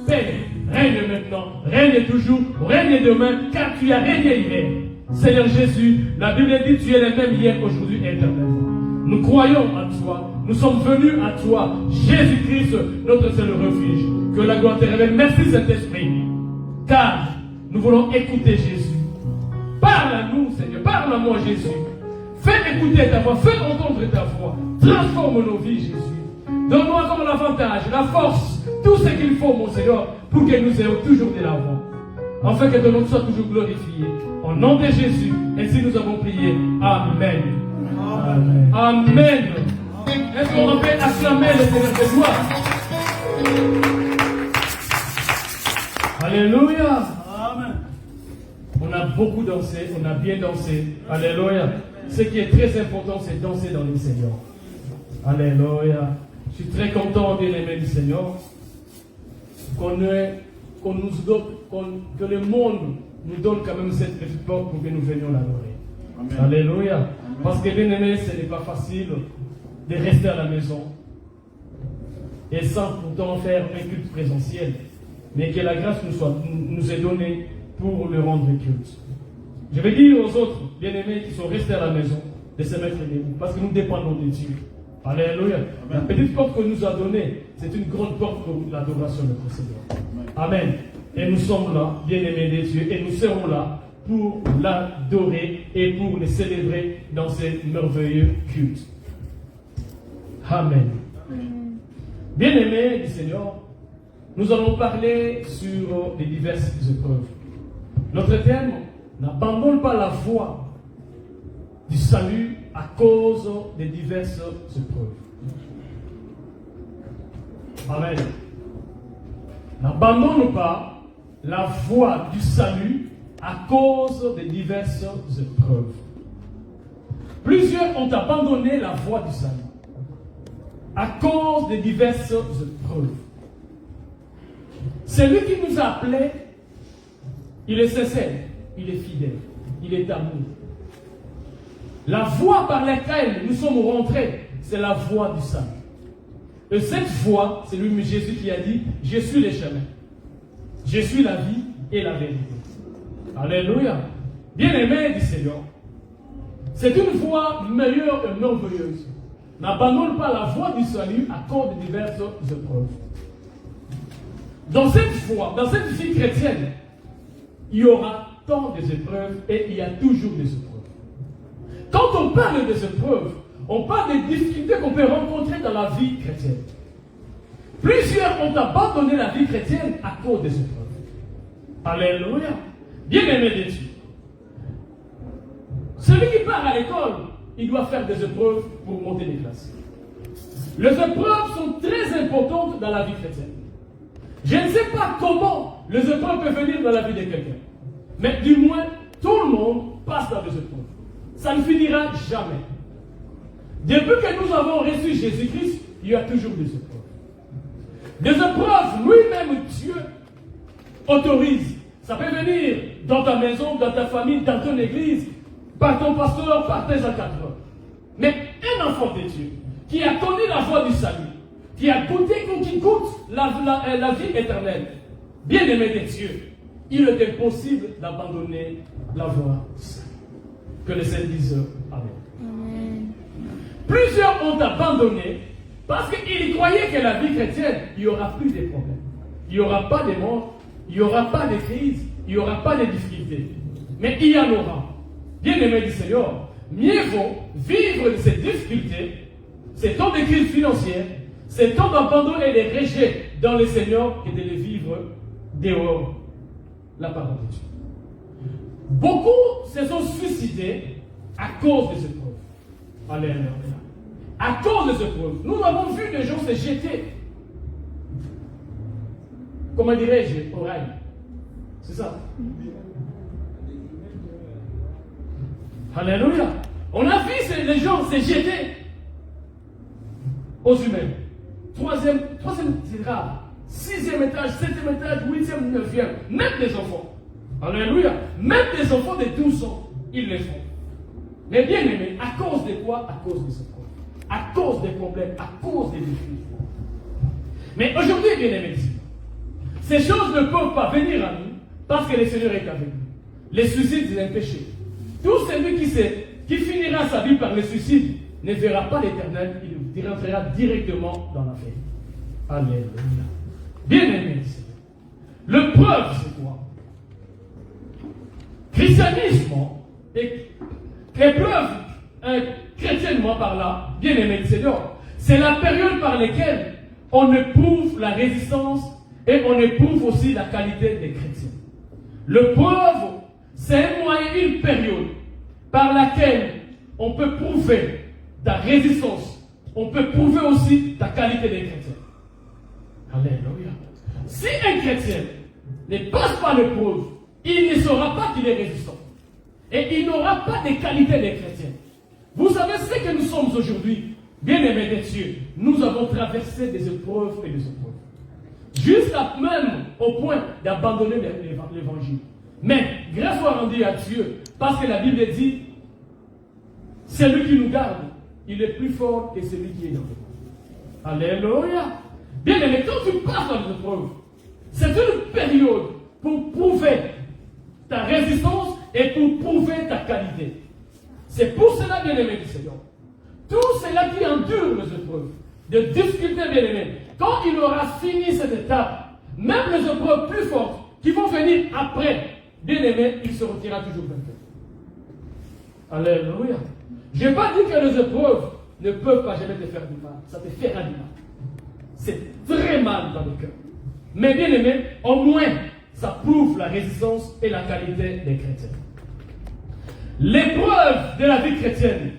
Père, règne maintenant, règne toujours, règne demain, car tu as régné hier. Seigneur Jésus, la Bible dit tu es le même hier, aujourd'hui et éternellement. Nous croyons en toi, nous sommes venus à toi, Jésus-Christ, notre seul refuge. Que la gloire te révèle. Merci Saint-Esprit, car nous voulons écouter Jésus. Parle à nous, Seigneur, parle à moi, Jésus. Fais écouter ta voix, fais entendre ta voix. Transforme nos vies, Jésus. Donne-nous encore l'avantage, la force, tout ce qu'il faut, mon Seigneur, pour que nous ayons toujours de l'avant. Afin que ton nom soit toujours glorifié. Au nom de Jésus, ainsi nous avons prié. Amen. Amen. Amen. Est-ce qu'on peut acclamer le Seigneur de gloire? Alléluia. Amen. On a beaucoup dansé, on a bien dansé. Alléluia. Ce qui est très important, c'est danser dans le Seigneur. Alléluia. Je suis très content, bien-aimé du Seigneur, que le monde nous donne quand même cette petite porte pour que nous venions l'adorer. Alléluia. Amen. Parce que, bien-aimé, ce n'est pas facile de rester à la maison et sans pourtant faire un culte présentiel. Mais que la grâce nous est donnée pour le rendre culte. Je vais dire aux autres, bien-aimés, qui sont restés à la maison, de se mettre debout, parce que nous dépendons de Dieu. Alléluia. La petite porte que nous a donnée, c'est une grande porte pour l'adoration de notre Seigneur. Amen. Et nous sommes là, bien-aimés de Dieu, et nous serons là pour l'adorer et pour le célébrer dans ces merveilleux cultes. Amen. Bien-aimés du Seigneur, nous allons parler sur les diverses épreuves. Notre thème, n'abandonne pas la voie du salut à cause des diverses épreuves. Amen. N'abandonne pas la voie du salut à cause des diverses épreuves. Plusieurs ont abandonné la voie du salut à cause des diverses épreuves. Celui qui nous a appelés, il est sincère, il est fidèle, il est amour. La voie par laquelle nous sommes rentrés, c'est la voie du salut. Et cette voie, c'est lui, Jésus qui a dit, je suis le chemin, je suis la vie et la vérité. Alléluia. Bien-aimé du Seigneur, c'est une voie meilleure et merveilleuse. N'abandonne pas la voie du salut à cause de diverses épreuves. Dans cette voie, dans cette vie chrétienne, il y aura tant d'épreuves et il y a toujours des épreuves. Quand on parle des épreuves, on parle des difficultés qu'on peut rencontrer dans la vie chrétienne. Plusieurs ont abandonné la vie chrétienne à cause des épreuves. Alléluia. Bien-aimé de Dieu. Celui qui part à l'école, il doit faire des épreuves pour monter les classes. Les épreuves sont très importantes dans la vie chrétienne. Je ne sais pas comment les épreuves peuvent venir dans la vie de quelqu'un. Mais du moins, tout le monde passe dans des épreuves. Ça ne finira jamais. Depuis que nous avons reçu Jésus-Christ, il y a toujours des épreuves. Des épreuves, lui-même, Dieu autorise. Ça peut venir dans ta maison, dans ta famille, dans ton église, par ton pasteur, par tes encadreurs. Mais un enfant de Dieu, qui a connu la voie du salut, qui a goûté, qui goûte la vie éternelle, bien-aimé de Dieu, il est impossible d'abandonner la voie du salut. Que les saints disent Amen. Plusieurs ont abandonné parce qu'ils croyaient que la vie chrétienne, il n'y aura plus de problèmes. Il n'y aura pas de mort, il n'y aura pas de crise, il n'y aura pas de difficultés. Mais il y en aura. Bien-aimés du Seigneur, mieux vaut vivre de ces difficultés, ces temps de crise financière, ces temps d'abandon et de rejet dans le Seigneur que de les vivre dehors la parole de Dieu. Beaucoup se sont suicidés à cause des épreuves. Alléluia. À cause des épreuves. Nous avons vu des gens se jeter. Comment dirais-je, au rail. C'est ça. Alléluia. On a vu les gens se jeter aux humains. Troisième, c'est rare. 6e étage, 7e étage, 8e, 9e. Même les enfants. Alléluia. Même des enfants de 12 ans, ils le font. Mais bien aimé, à cause de quoi? À cause des épreuves. À cause des problèmes, à cause des difficultés. Mais aujourd'hui, bien aimé, Ces choses ne peuvent pas venir à nous parce que le Seigneur est avec nous. Les suicides, c'est un péché. Tout celui qui finira sa vie par le suicide ne verra pas l'éternel, il rentrera directement dans l'enfer. Alléluia. Bien-aimé, le preuve, c'est quoi? Christianisme et l'épreuve chrétiennement par là, bien-aimé du Seigneur, c'est la période par laquelle on éprouve la résistance et on éprouve aussi la qualité des chrétiens. Le preuve, c'est un moyen, une période par laquelle on peut prouver ta résistance, on peut prouver aussi ta qualité des chrétiens. Alléluia. Si un chrétien ne passe pas l'épreuve, il ne saura pas qu'il est résistant. Et il n'aura pas des qualités des chrétiens. Vous savez ce que nous sommes aujourd'hui, bien-aimés des cieux. Nous avons traversé des épreuves et des épreuves. Jusqu'à même au point d'abandonner l'évangile. Mais grâce soit rendue à Dieu, parce que la Bible dit, celui qui nous garde, il est plus fort que celui qui est dans nous. Alléluia. Bien-aimé, quand tu passes dans les épreuves, c'est une période pour prouver ta résistance et pour prouver ta qualité. C'est pour cela, bien-aimé du Seigneur, tout cela qui endure les épreuves, de difficultés, bien-aimé, quand il aura fini cette étape, même les épreuves plus fortes qui vont venir après, bien-aimé, il se retirera toujours vainqueur. Alléluia. Je n'ai pas dit que les épreuves ne peuvent pas jamais te faire du mal. Ça te fera du mal. C'est très mal dans le cœur. Mais bien aimé, au moins, ça prouve la résistance et la qualité des chrétiens. L'épreuve de la vie chrétienne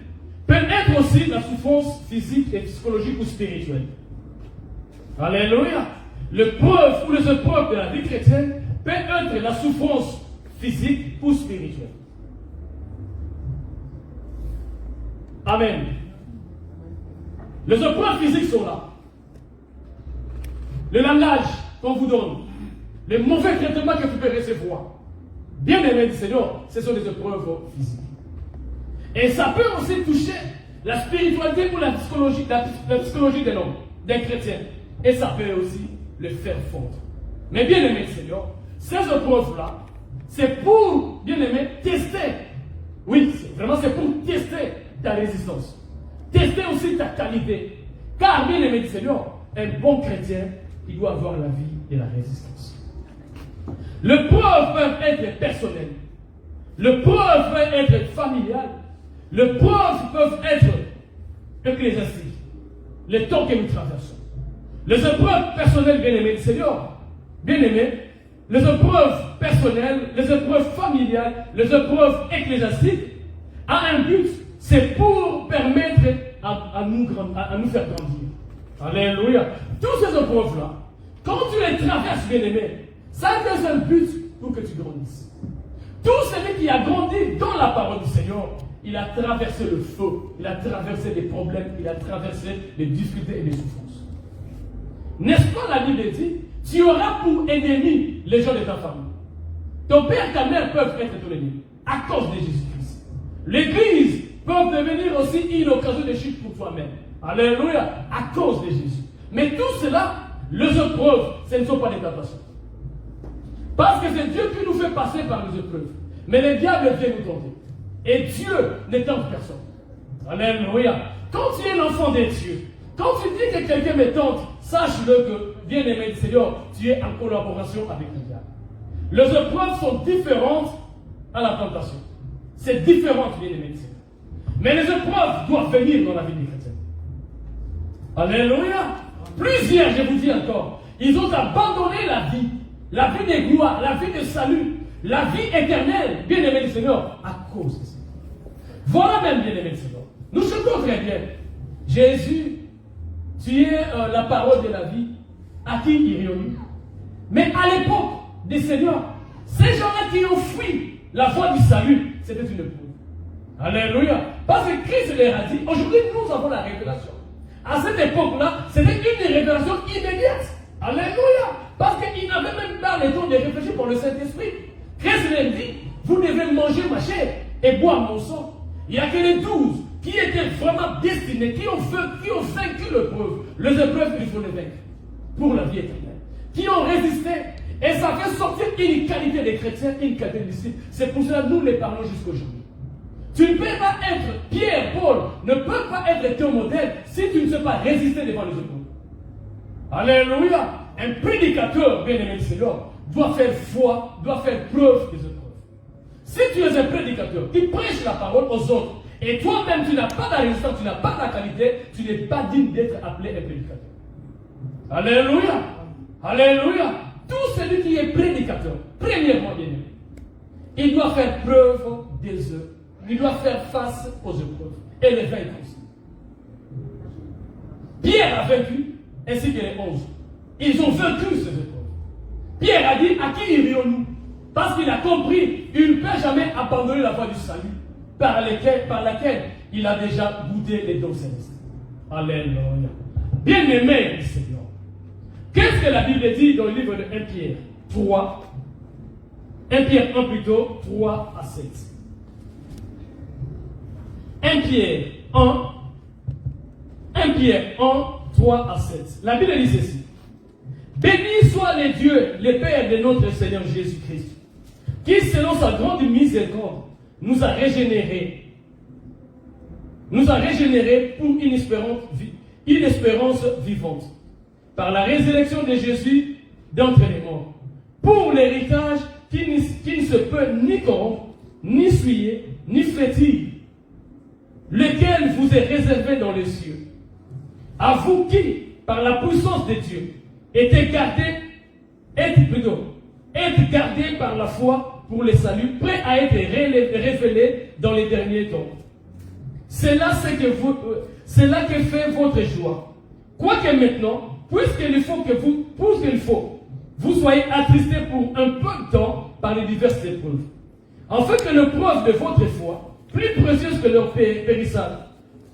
peut être aussi la souffrance physique et psychologique ou spirituelle. Alléluia. L'épreuve ou les épreuves de la vie chrétienne peut être la souffrance physique ou spirituelle. Amen. Les épreuves physiques sont là. Le langage qu'on vous donne, les mauvais traitements que vous pouvez recevoir. Bien aimé du Seigneur, ce sont des épreuves physiques. Et ça peut aussi toucher la spiritualité ou la psychologie de l'homme, d'un chrétien. Et ça peut aussi le faire fondre. Mais bien aimé du Seigneur, ces épreuves-là, c'est pour, bien aimé, tester. Oui, c'est pour tester ta résistance. Tester aussi ta qualité. Car, bien aimé du Seigneur, un bon chrétien, il doit avoir la vie et la résistance. Les preuves peuvent être personnelles. Les preuves peuvent être familiales. Les preuves peuvent être ecclésiastiques. Les temps que nous traversons. Les épreuves personnelles, bien aimé du Seigneur, bien aimé, les épreuves personnelles, les épreuves familiales, les épreuves ecclésiastiques, a un but, c'est pour permettre à nous faire grandir. Alléluia. Toutes ces épreuves-là, quand tu les traverses, bien-aimé, ça a un seul but pour que tu grandisses. Tout celui qui a grandi dans la parole du Seigneur, il a traversé le feu, il a traversé des problèmes, il a traversé les difficultés et les souffrances. N'est-ce pas, la Bible dit, tu auras pour ennemi les gens de ta famille. Ton père et ta mère peuvent être ton ennemi à cause de Jésus-Christ. L'Église peut devenir aussi une occasion de chute pour toi-même. Alléluia, à cause de Jésus. Mais tout cela, les épreuves, ce ne sont pas des tentations. Parce que c'est Dieu qui nous fait passer par les épreuves. Mais le diable vient nous tenter. Et Dieu ne tente personne. Alléluia. Quand tu es l'enfant de Dieu, quand tu dis que quelqu'un me tente, sache-le que, bien aimé du Seigneur, tu es en collaboration avec le diable. Les épreuves sont différentes à la tentation. C'est différent, bien aimé du Seigneur. Mais les épreuves doivent venir dans la vie des chrétiens. Alléluia. Plusieurs, je vous dis encore, ils ont abandonné la vie de gloire, la vie de salut, la vie éternelle, bien aimé du Seigneur, à cause de ça. Voilà même, bien aimé du Seigneur. Nous chantons très bien. Jésus, tu es la parole de la vie, à qui irions-nous? Mais à l'époque des Seigneurs, ces gens-là qui ont fui la voie du salut, c'était une épreuve. Alléluia. Parce que Christ leur a dit, aujourd'hui nous avons la révélation. À cette époque-là, c'était une révélation immédiate. Alléluia. Parce qu'ils n'avaient même pas le temps de réfléchir pour le Saint-Esprit. Christ leur dit, vous devez manger ma chair et boire mon sang. Il n'y a que les 12 qui étaient vraiment destinés, qui ont vaincu l'épreuve. Les épreuves, il faut les vaincre pour la vie éternelle. Qui ont résisté Et ça fait sortir une qualité des chrétiens, une qualité des disciples. C'est pour cela que nous les parlons jusqu'aujourd'hui. Tu ne peux pas être, Pierre, Paul, ne peut pas être ton modèle si tu ne sais pas résister devant les épreuves. Alléluia. Un prédicateur, bien aimé du Seigneur, doit faire foi, doit faire preuve des épreuves. Si tu es un prédicateur qui prêche la parole aux autres, et toi-même tu n'as pas la résistance, tu n'as pas la qualité, tu n'es pas digne d'être appelé un prédicateur. Alléluia. Alléluia. Tout celui qui est prédicateur, premièrement, bien aimé, il doit faire preuve des œuvres. Il doit faire face aux épreuves et les vaincre aussi. Pierre a vaincu, ainsi que les 11. Ils ont vaincu ces épreuves. Pierre a dit, à qui irions-nous? Parce qu'il a compris, il ne peut jamais abandonner la voie du salut, par laquelle il a déjà goûté les dons célestes. Alléluia. Bien-aimé du Seigneur. Qu'est-ce que la Bible dit dans le livre de 1 Pierre 3, 1 Pierre 1 plutôt, 3 à 7. 1 Pierre 1, 3 à 7. La Bible dit ceci. Bénis soient les dieux, les pères de notre Seigneur Jésus-Christ, qui, selon sa grande miséricorde, nous a régénérés pour une espérance vivante, par la résurrection de Jésus d'entre les morts, pour l'héritage qui ne se peut ni corrompre, ni souiller, ni flétrir, lequel vous est réservé dans les cieux. À vous qui, par la puissance de Dieu, êtes gardés par la foi pour le salut, prêts à être révélés dans les derniers temps. C'est là que fait votre joie. Quoique maintenant, puisqu'il faut, vous soyez attristés pour un peu de temps par les diverses épreuves, afin que l'épreuve de votre foi, plus précieuse que leur périssable,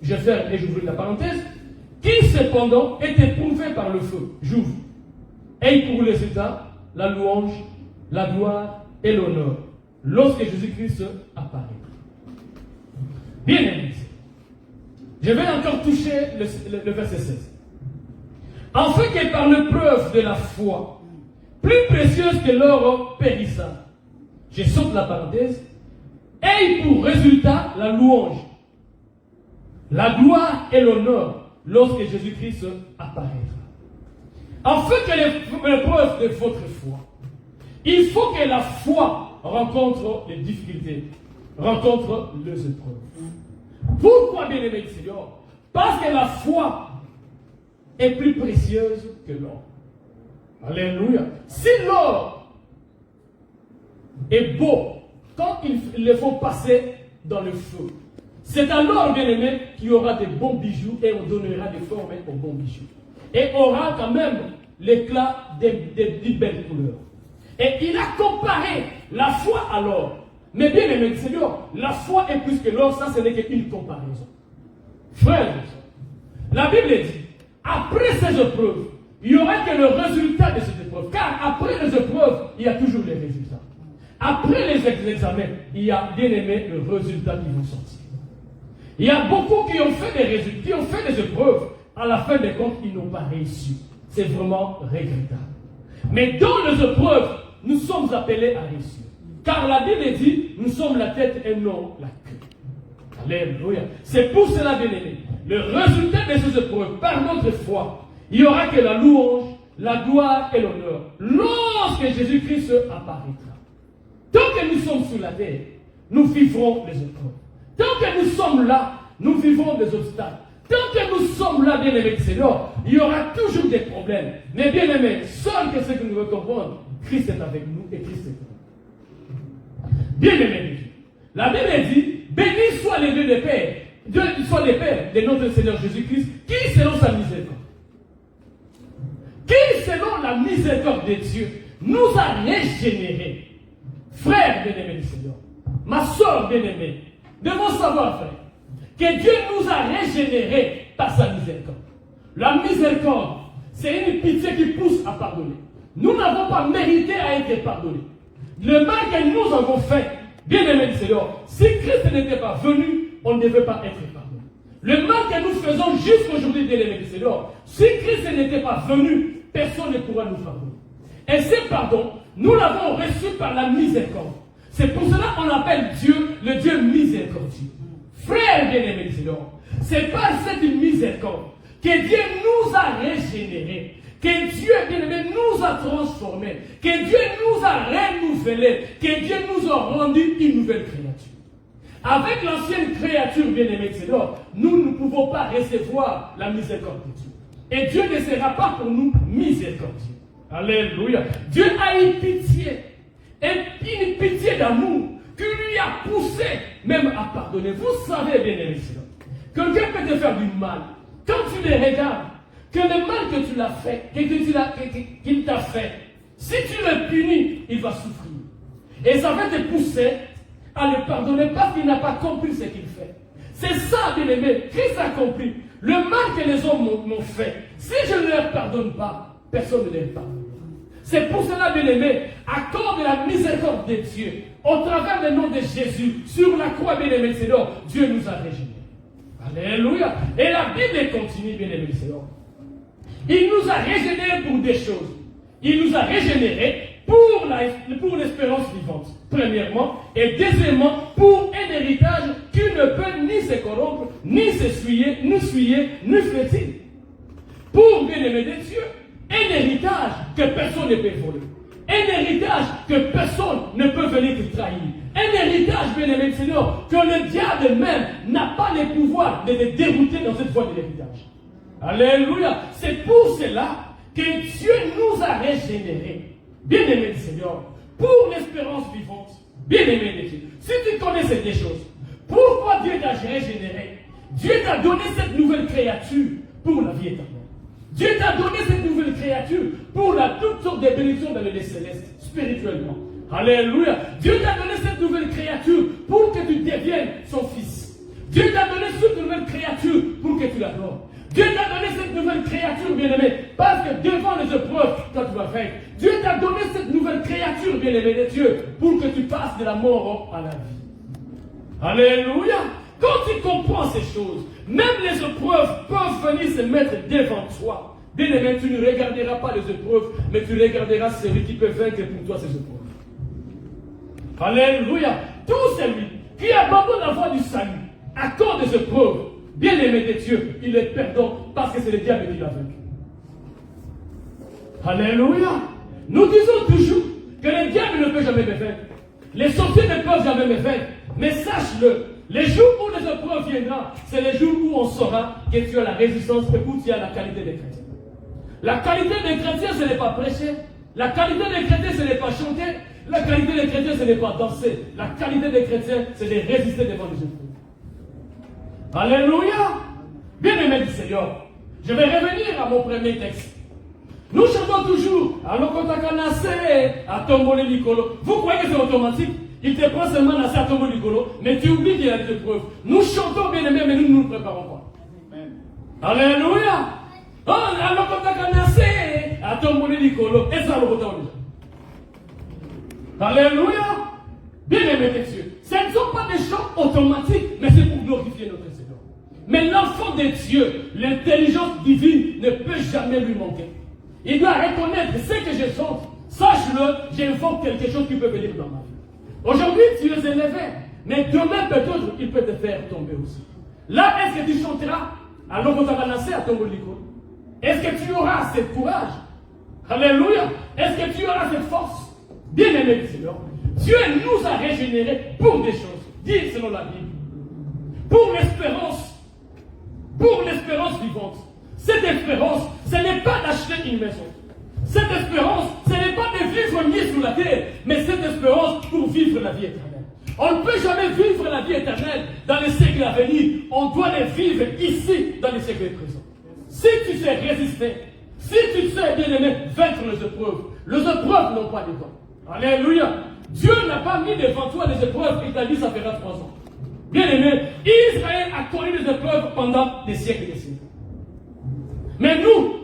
je ferme et j'ouvre la parenthèse, qui cependant est éprouvé par le feu, j'ouvre, et pour les états, la louange, la gloire et l'honneur, lorsque Jésus-Christ apparaît. Bien aimé, je vais encore toucher le verset 16. Afin que par l'épreuve de la foi, plus précieuse que l'or périssable, je saute la parenthèse, ait pour résultat la louange, la gloire et l'honneur lorsque Jésus-Christ apparaîtra. Afin que l'épreuve de votre foi, il faut que la foi rencontre les difficultés, rencontre les épreuves. Pourquoi, bien-aimé du Seigneur? Parce que la foi est plus précieuse que l'or. Alléluia. Si l'or est beau, quand il le faut passer dans le feu, c'est alors, bien-aimé, qu'il y aura des bons bijoux et on donnera des formes aux bons bijoux. Et aura quand même l'éclat des belles couleurs. Et il a comparé la foi à l'or. Mais bien aimé Seigneur, la foi est plus que l'or, ça ce n'est qu'une comparaison. Frères, la Bible dit, après ces épreuves, il n'y aura que le résultat de ces épreuves. Car après les épreuves, il y a toujours les résultats. Après les examens, il y a bien aimé le résultat qui vont sortir. Il y a beaucoup qui ont fait des résultats, qui ont fait des épreuves. À la fin des comptes, ils n'ont pas réussi. C'est vraiment regrettable. Mais dans les épreuves, nous sommes appelés à réussir. Car la Bible dit, nous sommes la tête et non la queue. Alléluia. C'est pour cela, bien aimé, le résultat de ces épreuves, par notre foi, il n'y aura que la louange, la gloire et l'honneur, lorsque Jésus-Christ apparaîtra. Tant que nous sommes sur la terre, nous vivrons les épreuves. Tant que nous sommes là, nous vivrons des obstacles. Tant que nous sommes là, bien aimés Seigneur, il y aura toujours des problèmes. Mais bien aimés, seul que ce que nous devons comprendre, Christ est avec nous et Christ est avec nous. Bien aimés, la Bible dit, bénis soient les dieux des pères, soit les pères de notre Seigneur Jésus-Christ, qui selon sa miséricorde, qui selon la miséricorde de Dieu, nous a régénérés. Frère bien-aimé du Seigneur, ma soeur bien-aimée, devons savoir, frère, que Dieu nous a régénérés par sa miséricorde. La miséricorde, c'est une pitié qui pousse à pardonner. Nous n'avons pas mérité à être pardonnés. Le mal que nous avons fait, bien-aimé du Seigneur, si Christ n'était pas venu, on ne devait pas être pardonné. Le mal que nous faisons jusqu'aujourd'hui, bien-aimé du Seigneur, si Christ n'était pas venu, personne ne pourra nous pardonner. Et ce pardon, nous l'avons reçu par la miséricorde. C'est pour cela qu'on appelle Dieu le Dieu miséricordieux. Frère bien-aimé, c'est par cette miséricorde que Dieu nous a régénérés, que Dieu bien-aimé nous a transformés, que Dieu nous a renouvelés, que Dieu nous a rendu une nouvelle créature. Avec l'ancienne créature bien-aimée, nous ne pouvons pas recevoir la miséricorde de Dieu. Et Dieu ne sera pas pour nous miséricordieux. Alléluia. Dieu a eu pitié. Et une pitié d'amour qui lui a poussé même à pardonner. Vous savez, bien-aimé, quelqu'un peut te faire du mal. Quand tu le regardes, que le mal que tu l'as fait, qu'il t'a fait, si tu le punis, il va souffrir. Et ça va te pousser à le pardonner parce qu'il n'a pas compris ce qu'il fait. C'est ça, bien-aimé, Christ a compris. Le mal que les hommes m'ont fait, si je ne leur pardonne pas, personne ne les pardonne. C'est pour cela, bien-aimé, accorde la miséricorde de Dieu, au travers du nom de Jésus, sur la croix, bien-aimé, Seigneur, Dieu nous a régénérés. Alléluia. Et la Bible continue, bien-aimé, Seigneur. Il nous a régénérés pour des choses. Il nous a régénérés pour l'espérance vivante, premièrement, et deuxièmement, pour un héritage qui ne peut ni se corrompre, ni s'essuyer, ni flétrir. Pour, bien-aimé de Dieu, un héritage que personne ne peut voler. Un héritage que personne ne peut venir te trahir. Un héritage, bien-aimé de Seigneur, que le diable même n'a pas le pouvoir de te dérouter dans cette voie de l'héritage. Alléluia. C'est pour cela que Dieu nous a régénérés. Bien-aimé du Seigneur, pour l'espérance vivante, bien-aimé de Dieu. Si tu connais ces deux choses, pourquoi Dieu t'a régénéré? Dieu t'a donné cette nouvelle créature pour la vie éternelle. Dieu t'a donné cette nouvelle créature pour toutes sortes de bénédictions dans le céleste, spirituellement. Alléluia. Dieu t'a donné cette nouvelle créature pour que tu deviennes son fils. Dieu t'a donné cette nouvelle créature pour que tu l'adores. Dieu t'a donné cette nouvelle créature, bien-aimé, parce que devant les épreuves, quand tu vas faire, Dieu t'a donné cette nouvelle créature, bien-aimé de Dieu, pour que tu passes de la mort à la vie. Alléluia. Quand tu comprends ces choses, même les épreuves peuvent venir se mettre devant toi. Bien-aimé, tu ne regarderas pas les épreuves, mais tu regarderas celui qui peut vaincre pour toi ces épreuves. Alléluia. Tout celui qui abandonne la voie du salut à cause des épreuves, bien-aimé de Dieu, il est perdant parce que c'est le diable qui l'a vaincu. Alléluia. Nous disons toujours que le diable ne peut jamais me vaincre. Les sorciers ne peuvent jamais me vaincre. Mais sache-le, les jours où les épreuves viendront, c'est les jours où on saura que tu as la résistance et où tu as la qualité des chrétiens. La qualité des chrétiens, ce n'est pas prêcher. La qualité des chrétiens, ce n'est pas chanter. La qualité des chrétiens, ce n'est pas danser. La qualité des chrétiens, c'est de résister devant les épreuves. Alléluia. Bien-aimé du Seigneur, je vais revenir à mon premier texte. Nous chantons toujours à l'okotakanase, à tombole licolo. Vous croyez que c'est automatique? Il te prend seulement à à tombole licolo, mais tu oublies qu'il y a des épreuves. Nous chantons bien-aimé, mais nous ne nous préparons pas. Amen. Alléluia. Oh, à l'okotakanase, à tombole licolo. Et ça, l'okotakanase. Alléluia. Bien-aimé de Dieu, ce ne sont pas des chants automatiques, mais c'est pour glorifier notre Seigneur. Mais l'enfant de Dieu, l'intelligence divine ne peut jamais lui manquer. Il doit reconnaître ce que je chante. Sache-le, j'invoque quelque chose qui peut venir dans ma vie. Aujourd'hui, tu es élevé, mais demain peut-être il peut te faire tomber aussi. Là, est-ce que tu chanteras alors qu'on t'a lancé à tomber l'école? Est-ce que tu auras ce courage? Alléluia. Est-ce que tu auras cette force? Bien-aimé du Seigneur, Dieu nous a régénérés pour des choses. Dit selon la Bible. Pour l'espérance vivante. Cette espérance, ce n'est pas d'acheter une maison. Cette espérance, ce n'est pas de vivre mieux sur la terre, mais cette espérance pour vivre la vie éternelle. On ne peut jamais vivre la vie éternelle dans les siècles à venir. On doit les vivre ici, dans les siècles présents. Si tu sais résister, si tu sais, bien-aimé, vaincre les épreuves n'ont pas de temps. Alléluia. Dieu n'a pas mis devant toi les épreuves et t'a dit ça fera 3 ans. Bien-aimé, Israël a connu les épreuves pendant des siècles et des siècles. Mais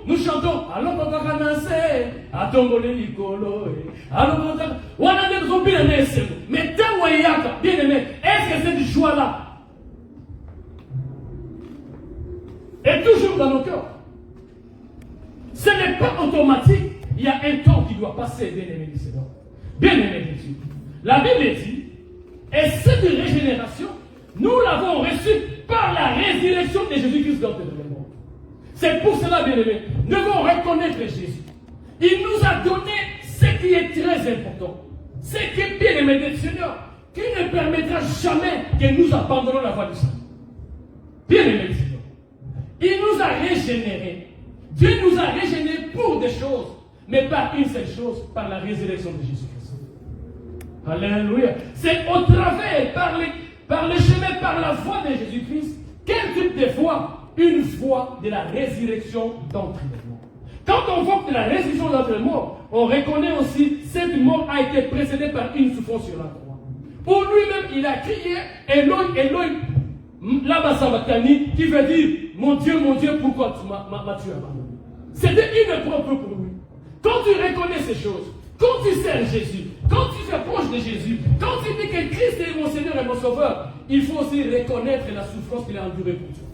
nous chantons allons papa danser à tomboler l'icolo allons papa on a des zombies dans les seins mais tant wayaka bien aimé est-ce que cette joie là est toujours dans nos cœurs? Ce n'est pas automatique, il y a un temps qui doit pas céder, bien-aimé du Seigneur. Bien-aimé de Dieu. La Bible dit, et cette régénération, nous l'avons reçue par la résurrection de Jésus-Christ d'entre les morts. C'est pour cela, bien-aimé, nous devons reconnaître Jésus. Il nous a donné ce qui est très important. Ce qui est bien-aimé du Seigneur, qui ne permettra jamais que nous abandonnons la voie du salut. Bien-aimé du Seigneur. Il nous a régénérés. Dieu nous a régénérés pour des choses, mais par une seule chose, par la résurrection de Jésus-Christ. Alléluia. C'est au travers, par le chemin, par la foi de Jésus-Christ. Quel type de foi? Une foi de la résurrection d'entre les morts. Quand on voit que la résurrection d'entre les morts, on reconnaît aussi que cette mort a été précédée par une souffrance sur la croix. Pour lui-même, il a crié Eloi, Eloi, Lama Sabachthani, qui veut dire mon Dieu, pourquoi tu m'as abandonné? C'était une épreuve pour lui. Quand tu reconnais ces choses, quand tu sers Jésus, quand tu t'approches de Jésus, quand tu dis que Christ est mon Seigneur et mon Sauveur, il faut aussi reconnaître la souffrance qu'il a endurée pour toi.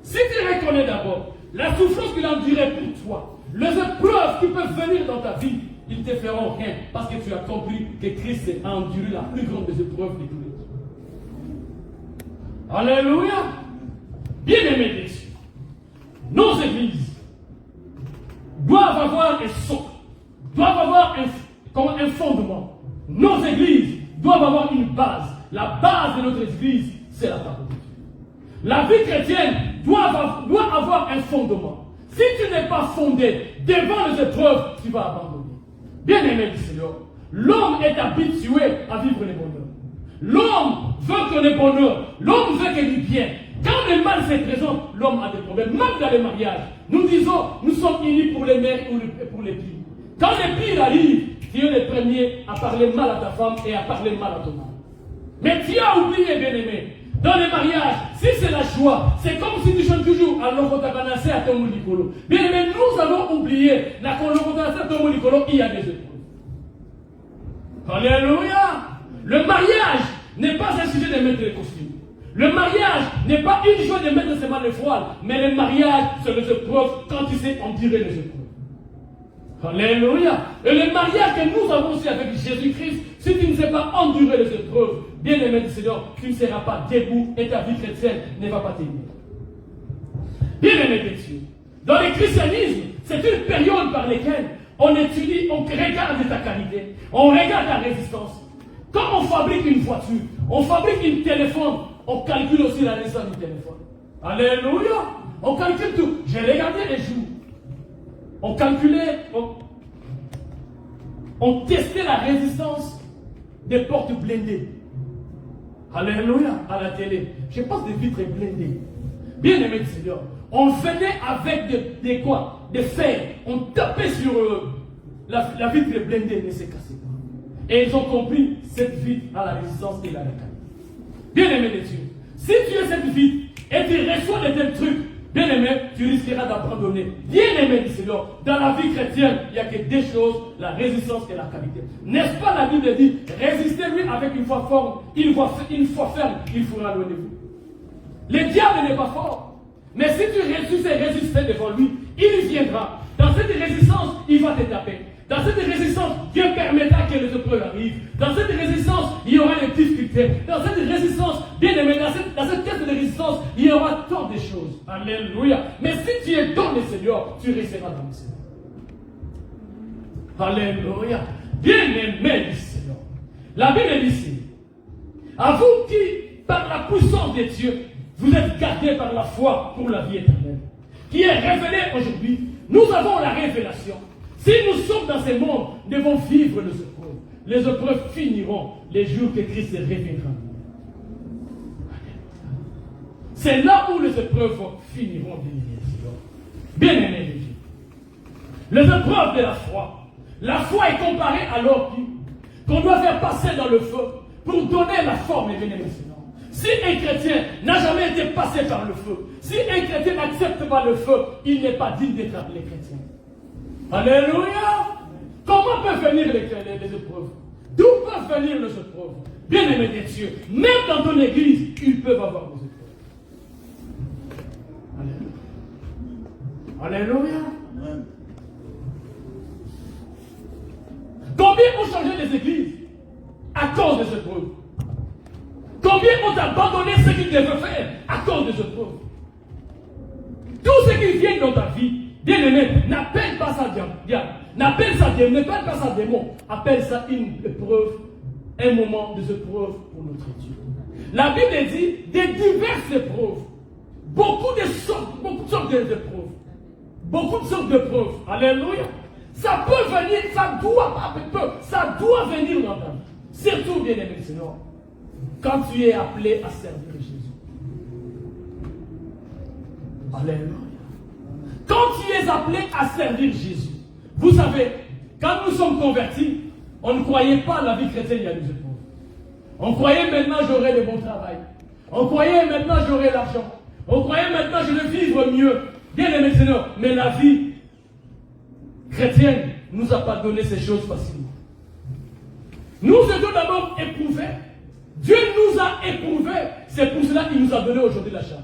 Si tu reconnais d'abord la souffrance qu'il a endurée pour toi, les épreuves qui peuvent venir dans ta vie, ils ne te feront rien parce que tu as compris que Christ a enduré la plus grande des épreuves de tous les jours. Alléluia! Bien-aimés de Dieu, nos églises doivent avoir un socle, doivent avoir un fondement. Nos églises doivent avoir une base. La base de notre église, c'est la parole de Dieu. La vie chrétienne doit avoir un fondement. Si tu n'es pas fondé devant les épreuves, tu vas abandonner. Bien-aimé du Seigneur, l'homme est habitué à vivre le bonheur. L'homme veut que le bonheur, l'homme veut que du bien. Quand le mal se présente, l'homme a des problèmes. Même dans les mariages, nous disons, nous sommes unis pour les mères ou pour les pires. Quand les pires arrivent, tu es le premier à parler mal à ta femme et à parler mal à ton mari. Mais tu as oublié, bien-aimé, dans les mariages, si c'est la joie, c'est comme si tu chantes toujours à l'Okotabanase à ton Moulikolo. Bien-aimé, nous avons oublié la Kolokotanase à ton Moulikolo, il y a des épreuves. Alléluia! Le mariage n'est pas un sujet de mettre les costumes. Le mariage n'est pas une chose de mettre seulement le voile, mais le mariage, c'est les épreuves quand tu sais endurer les épreuves. Alléluia! Et le mariage que nous avons aussi avec Jésus-Christ, si tu ne sais pas endurer les épreuves, bien-aimé du Seigneur, tu ne seras pas debout et ta vie chrétienne ne va pas tenir. Bien-aimé de Dieu, dans le christianisme, c'est une période par laquelle on étudie, on regarde ta qualité, on regarde ta résistance. Quand on fabrique une voiture, on fabrique un téléphone, on calcule aussi la résistance du téléphone. Alléluia! On calcule tout. J'ai regardé les jours. On calculait, on testait la résistance des portes blindées. Alléluia, à la télé. Je pense des vitres blindées. Bien aimé du Seigneur. On venait avec des quoi? Des fers. On tapait sur la vitre blindée ne s'est cassée pas. Et ils ont compris cette vitre à la résistance et à la qualité. Bien aimé de Dieu. Si tu es cette vitre et tu reçois de tels trucs, bien aimé, tu risqueras d'abandonner. Bien aimé du Seigneur, dans la vie chrétienne, il n'y a que deux choses, la résistance et la qualité. N'est-ce pas la Bible dit, résistez-lui avec une foi forte, une foi ferme, il fera loin de vous. Le diable n'est pas fort. Mais si tu sais résister devant lui, il viendra. Dans cette résistance, il va te taper. Dans cette résistance, Dieu permettra que les épreuves arrivent. Dans cette résistance, il y aura des difficultés. Dans cette résistance, bien aimé, dans cette quête de résistance, il y aura tant de choses. Alléluia. Mais si tu es dans le Seigneur, tu resteras dans le Seigneur. Alléluia. Bien aimé du Seigneur. La Bible dit ici, à vous qui, par la puissance de Dieu, vous êtes gardés par la foi pour la vie éternelle, qui est révélée aujourd'hui. Nous avons la révélation. Si nous sommes dans ce monde, nous devons vivre les épreuves. Les épreuves finiront les jours que Christ reviendra. C'est là où les épreuves finiront, bien aimé de Dieu. Les épreuves de la foi. La foi est comparée à l'or qu'on doit faire passer dans le feu pour donner la forme et venir. Si un chrétien n'a jamais été passé par le feu, si un chrétien n'accepte pas le feu, il n'est pas digne d'être appelé chrétien. Alléluia! Comment peuvent venir les épreuves? D'où peuvent venir les épreuves? Bien aimé des cieux, même dans ton église, ils peuvent avoir des épreuves. Alléluia! Alléluia! Combien ont changé les églises à cause des épreuves? Combien ont abandonné ce qu'ils devaient faire à cause des épreuves? Tout ce qui vient dans ta vie, bien aimé, n'appelle pas ça diable, n'appelle pas ça démon, appelle ça une épreuve, un moment des épreuves pour notre Dieu. La Bible dit des diverses épreuves, beaucoup de sortes d'épreuves, beaucoup de sortes d'épreuves. Alléluia. Ça peut venir, ça doit venir dans ta vie. Surtout, bien aimé Seigneur, quand tu es appelé à servir Jésus. Alléluia. Quand tu es appelé à servir Jésus, vous savez, quand nous sommes convertis, on ne croyait pas à la vie chrétienne, il y a des épreuves. On croyait maintenant j'aurais le bon travail. On croyait maintenant j'aurais l'argent. On croyait maintenant je vais vivre mieux. Bien aimé Seigneur, mais la vie chrétienne ne nous a pas donné ces choses facilement. Nous étions d'abord éprouvés. Dieu nous a éprouvés. C'est pour cela qu'il nous a donné aujourd'hui la charge.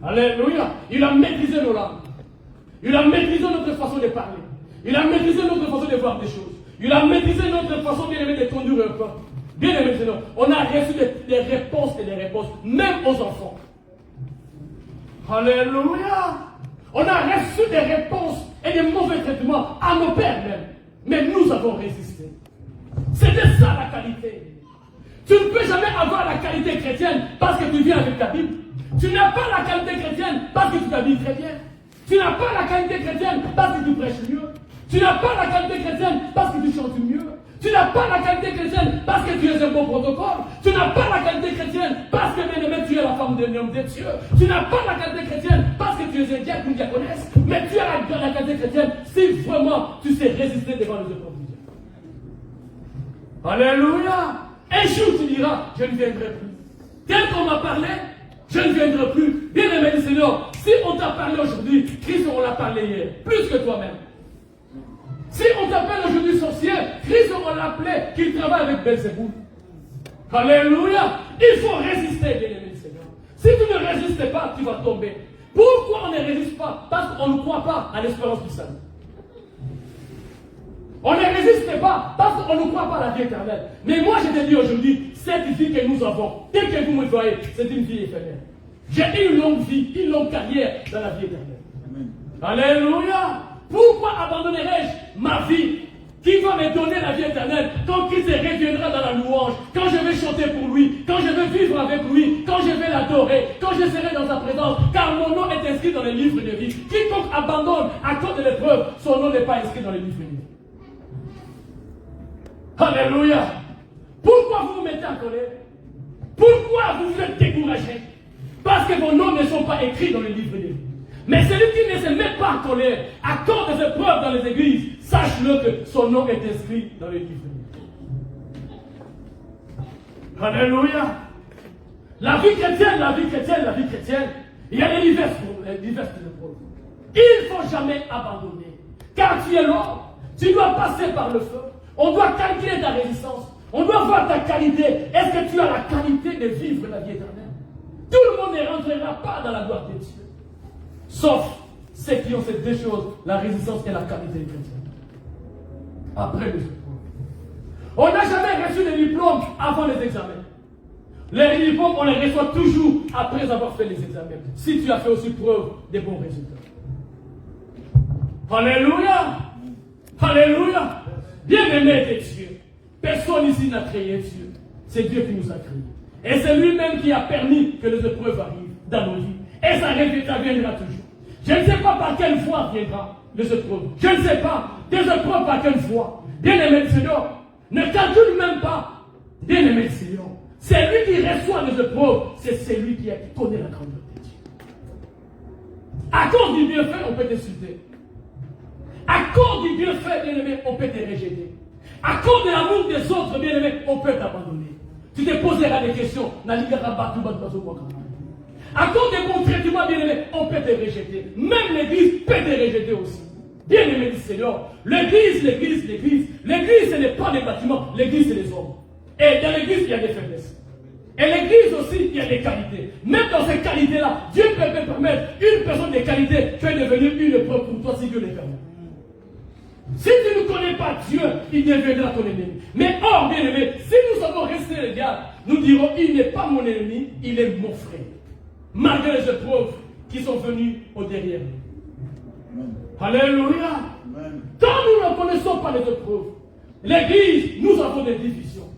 Alléluia. Il a maîtrisé nos langues. Il a maîtrisé notre façon de parler. Il a maîtrisé notre façon de voir des choses. Il a maîtrisé notre façon bien aimé de conduire un peuple. Bien aimé Seigneur, on a reçu des réponses et des réponses, même aux enfants. Alléluia. On a reçu des réponses et des mauvais traitements à nos pères même. Mais nous avons résisté. C'était ça la qualité. Tu ne peux jamais avoir la qualité chrétienne parce que tu viens avec ta Bible. Tu n'as pas la qualité chrétienne parce que tu t'habilles très bien. Tu n'as pas la qualité chrétienne parce que tu prêches mieux. Tu n'as pas la qualité chrétienne parce que tu chantes mieux. Tu n'as pas la qualité chrétienne parce que tu es un bon protocole. Tu n'as pas la qualité chrétienne parce que bien aimé, tu es la femme d'un homme de Dieu. Tu n'as pas la qualité chrétienne parce que tu es un diacre ou une diaconesse. Mais tu as la qualité chrétienne si vraiment tu sais résister devant les épreuves de Dieu. Alléluia. Un jour tu diras, je ne viendrai plus. Tel qu'on m'a parlé, je ne viendrai plus. Bien aimé Seigneur, si on t'a parlé aujourd'hui, Christ on l'a parlé hier, plus que toi-même. Si on t'appelle aujourd'hui sorcier, Christ on l'appelait qu'il travaille avec Belzéboul. Alléluia. Il faut résister, bien aimé Seigneur. Si tu ne résistes pas, tu vas tomber. Pourquoi on ne résiste pas? Parce qu'on ne croit pas à l'espérance du salut. On ne résiste pas parce qu'on ne croit pas à la vie éternelle. Mais moi je te dis aujourd'hui, cette vie que nous avons, dès que vous me voyez, c'est une vie éphémère. J'ai une longue vie, une longue carrière dans la vie éternelle. Amen. Alléluia. Pourquoi abandonnerai-je ma vie qui va me donner la vie éternelle quand Christ reviendra dans la louange, quand je vais chanter pour lui, quand je vais vivre avec lui, quand je vais l'adorer, quand je serai dans sa présence, car mon nom est inscrit dans les livres de vie. Quiconque abandonne à cause de l'épreuve, son nom n'est pas inscrit dans les livres de vie. Alléluia. Pourquoi vous vous mettez en colère? Pourquoi vous vous êtes découragé? Parce que vos noms ne sont pas écrits dans les livres de vie. Mais celui qui ne se met pas en colère à cause des épreuves dans les églises, sache-le que son nom est inscrit dans les livres de vie. Alléluia. La vie chrétienne, il y a des diverses épreuves. Il ne faut jamais abandonner. Car tu es l'homme, tu dois passer par le feu. On doit calculer ta résistance. On doit voir ta qualité. Est-ce que tu as la qualité de vivre la vie éternelle? Tout le monde ne rentrera pas dans la gloire de Dieu. Sauf ceux qui ont ces deux choses, la résistance et la qualité chrétienne. Après les épreuves. On n'a jamais reçu les diplômes avant les examens. Les diplômes, on les reçoit toujours après avoir fait les examens. Si tu as fait aussi preuve des bons résultats. Alléluia. Alléluia. Bien-aimé de Dieu. Personne ici n'a créé Dieu. C'est Dieu qui nous a créés. Et c'est lui-même qui a permis que les épreuves arrivent dans nos vies. Et ça viendra toujours. Je ne sais pas par quelle voie viendra les épreuves. Je ne sais pas. Des épreuves par quelle voie. Bien-aimé du Seigneur, ne calcule même pas. Bien-aimé du Seigneur, c'est lui qui reçoit les épreuves. C'est celui qui connaît la grandeur de Dieu. À cause du bienfait, on peut t'insulter. À cause du bienfait, bien-aimé, on peut te rejeter. À cause de l'amour des autres, bien-aimé, on peut t'abandonner. Tu te poseras des questions. À cause des bons traitements, bien-aimé, on peut te rejeter. Même l'église peut te rejeter aussi. Bien-aimé du Seigneur, l'église, ce n'est pas des bâtiments, l'église, c'est les hommes. Et dans l'église, il y a des faiblesses. Et l'église aussi, il y a des qualités. Même dans ces qualités-là, Dieu peut permettre une personne de qualité peut devenir une épreuve pour toi si Dieu le permet. Si tu ne connais pas Dieu, il deviendra ton ennemi. Mais or, bien aimé, si nous avons resté le diable, nous dirons, il n'est pas mon ennemi, il est mon frère. Malgré les épreuves qui sont venues au derrière. Alléluia. Quand nous ne connaissons pas les épreuves, l'Église, nous avons des divisions.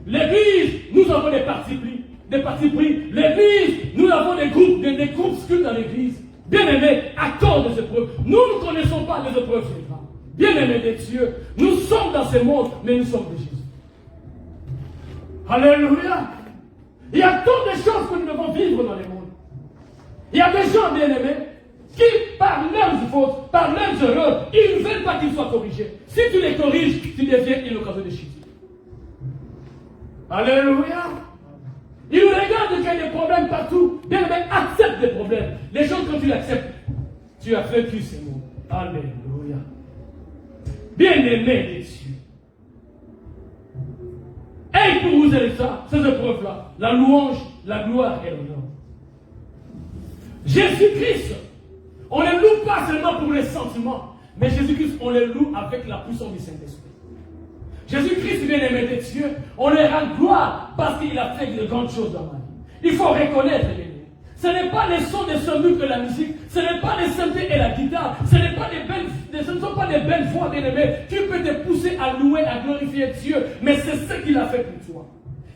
L'Église, nous avons des partis pris. L'Église, nous avons des groupes dans l'Église. Bien-aimés, à cause des épreuves, nous ne connaissons pas les épreuves. Bien-aimés de Dieu, nous sommes dans ce monde, mais nous sommes de Jésus. Alléluia. Il y a tant de choses que nous devons vivre dans le monde. Il y a des gens, bien-aimés, qui, par leurs fautes, par leurs erreurs, ils ne veulent pas qu'ils soient corrigés. Si tu les corriges, tu deviens une occasion de chute. Alléluia. Ils regardent qu'il y a des problèmes partout. Bien-aimés, accepte des problèmes. Les choses, quand tu l'acceptes, tu as vaincu ce monde. Alléluia. Bien-aimés des cieux. Et pour vous aider ça, ces épreuves-là, la louange, la gloire et l'honneur. Jésus-Christ, on ne loue pas seulement pour les sentiments, mais Jésus-Christ, on le loue avec la puissance du Saint-Esprit. Jésus-Christ, bien-aimé des cieux, on le rend gloire parce qu'il a fait de grandes choses dans ma vie. Il faut reconnaître, bien-aimé. Ce n'est pas les sons des sonnus que la musique, ce n'est pas les synthés et la guitare, ce ne sont pas des belles voix, bien-aimé, qui peuvent te pousser à louer, à glorifier Dieu, mais c'est ce qu'il a fait pour toi.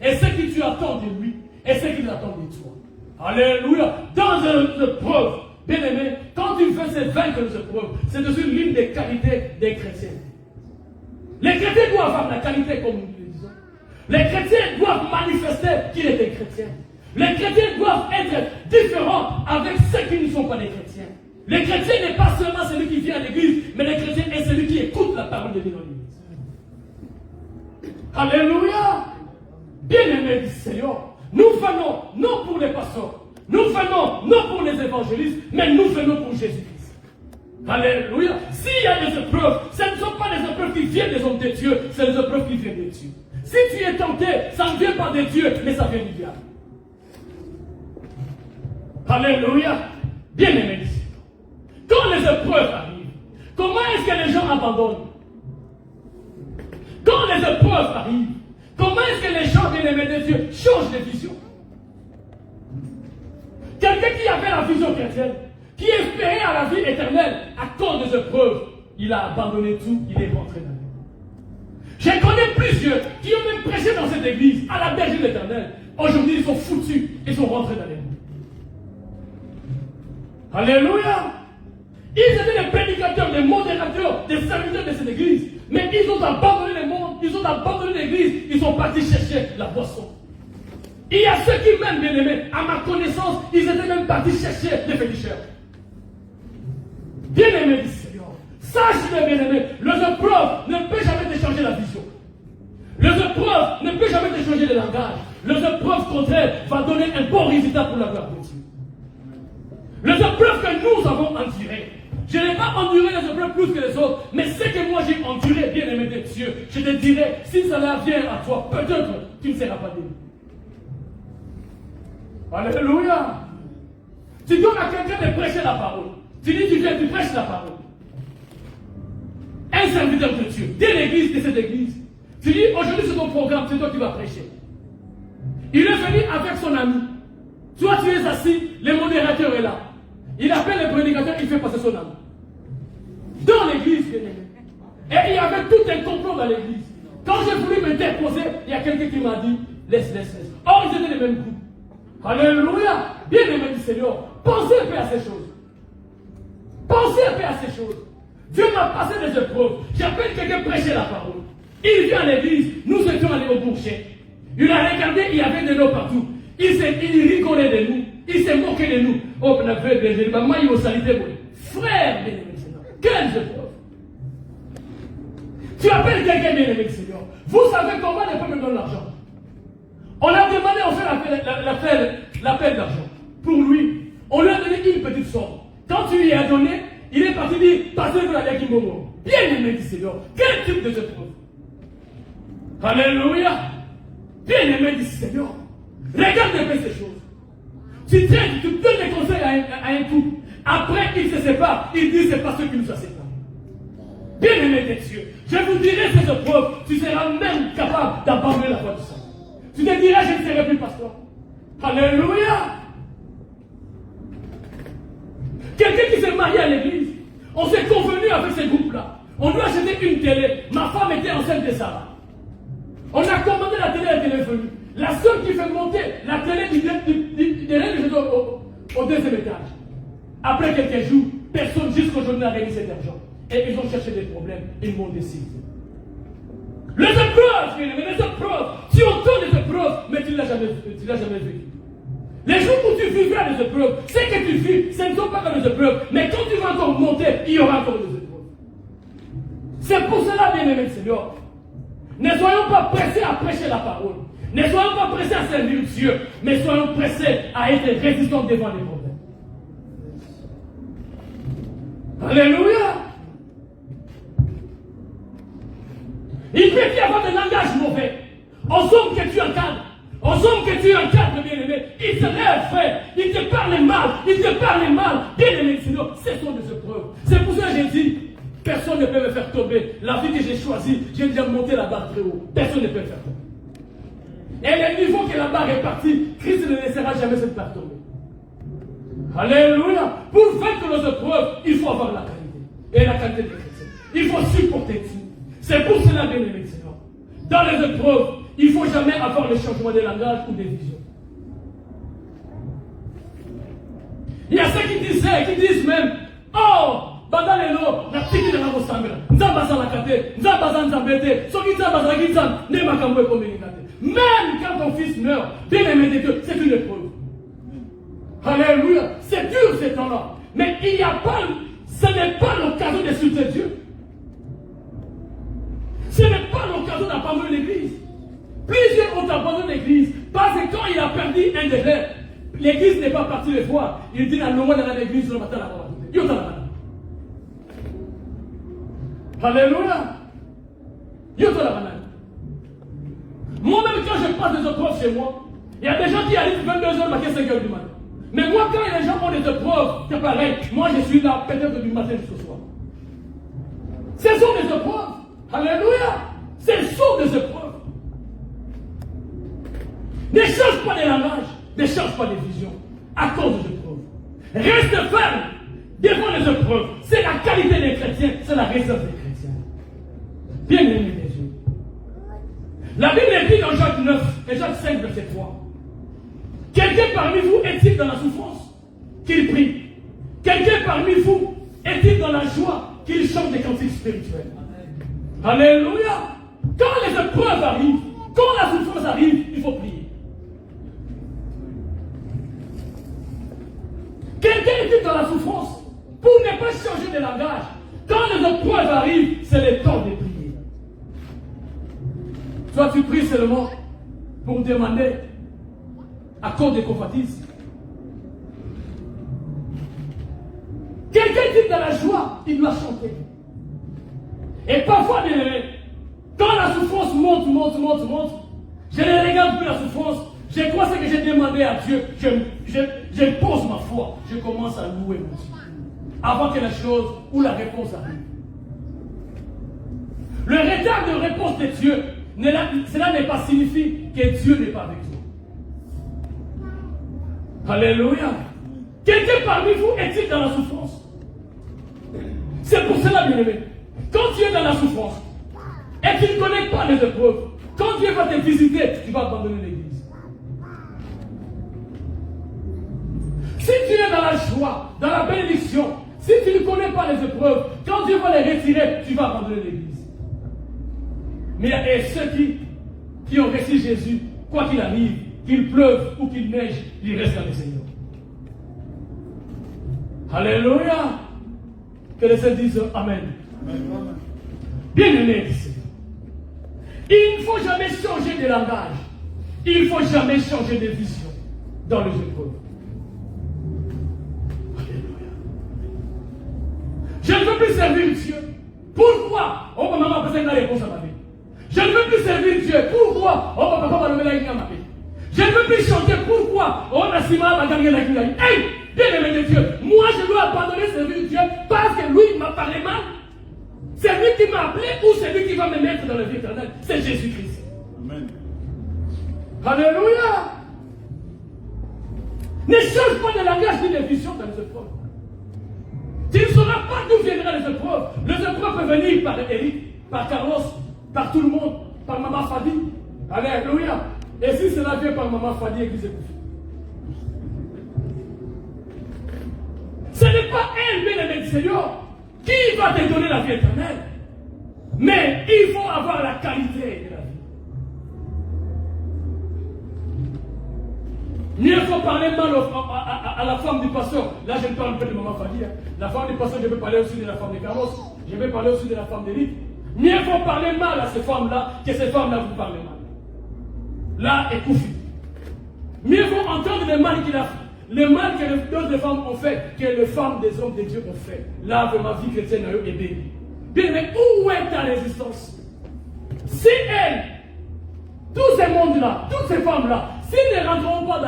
Et ce que tu attends de lui, et ce qu'il attend de toi. Alléluia. Dans une épreuve, bien-aimé, quand tu fais vaincre les épreuves, c'est aussi l'une des qualités des chrétiens. Les chrétiens doivent avoir la qualité, comme nous le disons. Les chrétiens doivent manifester qu'il est des chrétiens. Les chrétiens doivent être différents avec ceux qui ne sont pas des chrétiens. Les chrétiens n'est pas seulement celui qui vient à l'église, mais les chrétiens est celui qui écoute la parole de Dieu dans l'église. Alléluia. Bien-aimés du Seigneur, nous venons non pour les pasteurs, nous venons non pour les évangélistes, mais nous venons pour Jésus-Christ. Alléluia. S'il y a des épreuves, ce ne sont pas des épreuves qui viennent des hommes de Dieu, c'est des épreuves qui viennent de Dieu. Si tu es tenté, ça ne vient pas de Dieu, mais ça vient du diable. Alléluia. Bien-aimés, quand les épreuves arrivent, comment est-ce que les gens abandonnent? Quand les épreuves arrivent, comment est-ce que les gens, bien-aimés de Dieu, changent de vision? Quelqu'un qui avait la vision chrétienne, qui espérait à la vie éternelle, à cause des épreuves, il a abandonné tout, il est rentré dans le monde. Je connais plusieurs qui ont même prêché dans cette église, à la berge de l'éternel. Aujourd'hui, ils sont foutus, ils sont rentrés dans le monde. Alléluia. Ils étaient des prédicateurs, des modérateurs, des serviteurs de cette église. Mais ils ont abandonné le monde, ils ont abandonné l'église, ils sont partis chercher la boisson. Il y a ceux qui même, bien aimés, à ma connaissance, ils étaient même partis chercher des féticheurs. Bien aimés du Seigneur, sache-le, bien aimé, les épreuves ne peuvent jamais te changer la vision. Les épreuves ne peuvent jamais te changer le langage. Les épreuves contraires vont donner un bon résultat pour la gloire de Dieu. Les épreuves que nous avons endurées, je n'ai pas enduré les épreuves plus que les autres, mais ce que moi j'ai enduré, bien aimé de Dieu, je te dirai, si cela vient à toi, peut-être tu ne seras pas délivré. Alléluia. Tu donnes à quelqu'un de prêcher la parole. Tu dis, tu viens, tu prêches la parole. Un serviteur de Dieu, de l'église, de cette église. Tu dis, aujourd'hui c'est ton programme, c'est toi qui vas prêcher. Il est venu avec son ami. Toi tu es assis, le modérateur est là. Il appelle le prédicateur, il fait passer son ami. Dans l'église, bien aimé. Et il y avait tout un complot dans l'église. Quand j'ai voulu me déposer, il y a quelqu'un qui m'a dit, laisse. Or, ils étaient les mêmes groupes. Alléluia. Bien aimé du Seigneur, pensez un peu à ces choses. Pensez un peu à ces choses. Dieu m'a passé des épreuves. J'appelle quelqu'un prêcher la parole. Il vient à l'église, nous étions allés au boucher. Il a regardé, il y avait de l'eau partout. Il rigolait de nous. Il s'est moqué de nous. Oh, on a fait des épreuves. Maman, il a salité. Frère, bien aimé du Seigneur, quelles épreuves. Tu appelles quelqu'un, bien aimé du Seigneur. Vous savez comment les peuples me donnent l'argent. On a demandé, on fait l'appel d'argent. Pour lui, on lui a donné une petite somme. Quand tu lui as donné, il est parti dire, passez-vous la Yakimomo. Bien aimé du Seigneur, quel type de épreuve. Alléluia. Bien aimé du Seigneur, regarde un peu ces choses. Tu donnes des conseils à un couple. Après, ils se séparent. Ils disent, c'est pas ceux qui nous a séparés. Bien aimé des cieux, Je vous dirai ces épreuves, tu seras même capable d'abandonner la foi du sang. Tu te diras, je ne serai plus pasteur. Alléluia. Quelqu'un qui s'est marié à l'église, on s'est convenu avec ces groupes-là. On lui a acheté une télé. Ma femme était enceinte de Sarah. On a commandé la télé est venue. La seule qui fait monter la télé du au deuxième étage. Après quelques jours, personne jusqu'aujourd'hui n'a réuni cet argent. Et ils ont cherché des problèmes. Ils m'ont décidé. Les épreuves, les épreuves. Tu entends les épreuves, mais tu ne l'as jamais vécu. Les jours où tu vivras les épreuves, ce que tu vis, ce ne sont pas comme les épreuves. Mais quand tu vas encore monter, il y aura encore des épreuves. C'est pour cela, bien-aimé Seigneur, ne soyons pas pressés à prêcher la parole. Ne soyons pas pressés à servir Dieu, mais soyons pressés à être résistants devant les problèmes. Alléluia. Il peut y avoir des langages mauvais. On somme que tu encadres. On somme que tu encadres, bien-aimé. Il se lève, frère. Il te parle mal. Il te parle mal. Bien-aimé, sinon, ce sont des épreuves. C'est pour ça que j'ai dit, personne ne peut me faire tomber. La vie que j'ai choisie, j'ai déjà monté la barre très haut. Personne ne peut me faire tomber. Et le niveau que la barre est partie, Christ ne laissera jamais cette barre tomber. Alléluia. Pour vaincre nos épreuves, il faut avoir la qualité. Et la qualité de chrétien. Il faut supporter tout. C'est pour cela, bien aimé Seigneur. Dans les épreuves, il ne faut jamais avoir le changement de langage ou de vision. Il y a ceux qui disent même, oh, Badalelo, la petite de la Rosamela, Nzambaza la Kate, Nzambaza Nzambete, Soki Nzambaza Gizan, Nemakamwe Communicate. Même quand ton fils meurt, bien aimé de Dieu, c'est une épreuve. Alléluia. C'est dur ces temps-là. Mais il n'y a pas, ce n'est pas l'occasion d'insulter Dieu. Ce n'est pas l'occasion d'abandonner l'église. Plusieurs ont abandonné l'église parce que quand il a perdu un des leurs, l'église n'est pas partie les voir. Il dit à l'homme dans l'église le matin la Alléluia. Moi-même, quand je passe des épreuves chez moi, il y a des gens qui arrivent 22h, matin, 5h du matin. Mais moi, quand les gens ont des épreuves, c'est pareil. Moi, je suis là peut-être du matin jusqu'au soir. Ce sont des épreuves. Alléluia. Ce sont des épreuves. Ne change pas de langage. Ne change pas de vision. À cause des épreuves. Reste ferme devant les épreuves. C'est la qualité des chrétiens. C'est la réserve des chrétiens. Bien aimé des Dieu. La Bible dit dans Jacques 9 et Jacques 5, verset 3. Quelqu'un parmi vous est-il dans la souffrance qu'il prie? Quelqu'un parmi vous est-il dans la joie qu'il chante des cantiques spirituels? Alléluia. Quand les épreuves arrivent, quand la souffrance arrive, il faut prier. Quelqu'un est dans la souffrance pour ne pas changer de langage. Quand les épreuves arrivent, c'est le temps de prier. Toi, tu pries seulement pour demander à cause des convoitises. Quelqu'un qui est dans la joie, il doit chanter. Et parfois, quand la souffrance monte, je ne regarde plus la souffrance. Je crois ce que j'ai demandé à Dieu. Je pose ma foi. Je commence à louer mon Dieu. Avant que la chose ou la réponse arrive. Le retard de réponse de Dieu, cela n'est pas signifie que Dieu n'est pas avec toi. Alléluia. Quelqu'un parmi vous est-il dans la souffrance? C'est pour cela, bien aimé. Quand tu es dans la souffrance et tu ne connais pas les épreuves, quand Dieu va te visiter, tu vas abandonner l'église. Si tu es dans la joie, dans la bénédiction, si tu ne connais pas les épreuves, quand Dieu va les retirer, tu vas abandonner l'église. Mais il y a ceux qui ont reçu Jésus, quoi qu'il arrive, qu'il pleuve ou qu'il neige, ils restent dans le Seigneur. Alléluia. Que les saints disent Amen. Bien-aimés, il ne faut jamais changer de langage. Il ne faut jamais changer de vision dans les épreuves. Alléluia. Je ne veux plus servir Dieu. Pourquoi? Oh, maman, peut-être une réponse à ma vie. Je ne veux plus servir Dieu. Pourquoi? Oh, papa, va le mettre à ma vie. Je ne veux plus chanter. Pourquoi? Oh, Nassima va gagner la gueule. Hey, bien aimé de Dieu, moi je dois abandonner servir Dieu parce que lui il m'a parlé mal. C'est lui qui m'a appelé ou c'est lui qui va me mettre dans la vie éternelle? C'est Jésus-Christ. Amen. Alléluia. Ne change pas de langage ni de vision dans les épreuves. Tu ne sauras pas d'où viendront les épreuves. Les épreuves peuvent venir par Eric, par Carlos, par tout le monde, par Maman Fadi. Alléluia. Et si cela vient par Maman Fadi, église écoute. Ce n'est pas elle, bien-aimé du Seigneur, qui va te donner la vie éternelle. Mais il faut avoir la qualité de la vie. Mieux faut parler mal à la femme du pasteur. Là, je ne parle pas de Maman Fadi. La femme du pasteur, je vais parler aussi de la femme de Carlos. Je vais parler aussi de la femme d'Éric. Mieux faut parler mal à ces femmes-là que ces femmes-là vous parlent mal. Là, écoutez. Mieux faut entendre le mal qu'il a fait. Le mal que d'autres femmes ont fait, que les femmes des hommes de Dieu ont fait. Là, vraiment, vie chrétienne est bénie. Bien, mais où est ta résistance? Si elle, tous ces mondes-là, toutes ces femmes-là, s'ils ne rentreront pas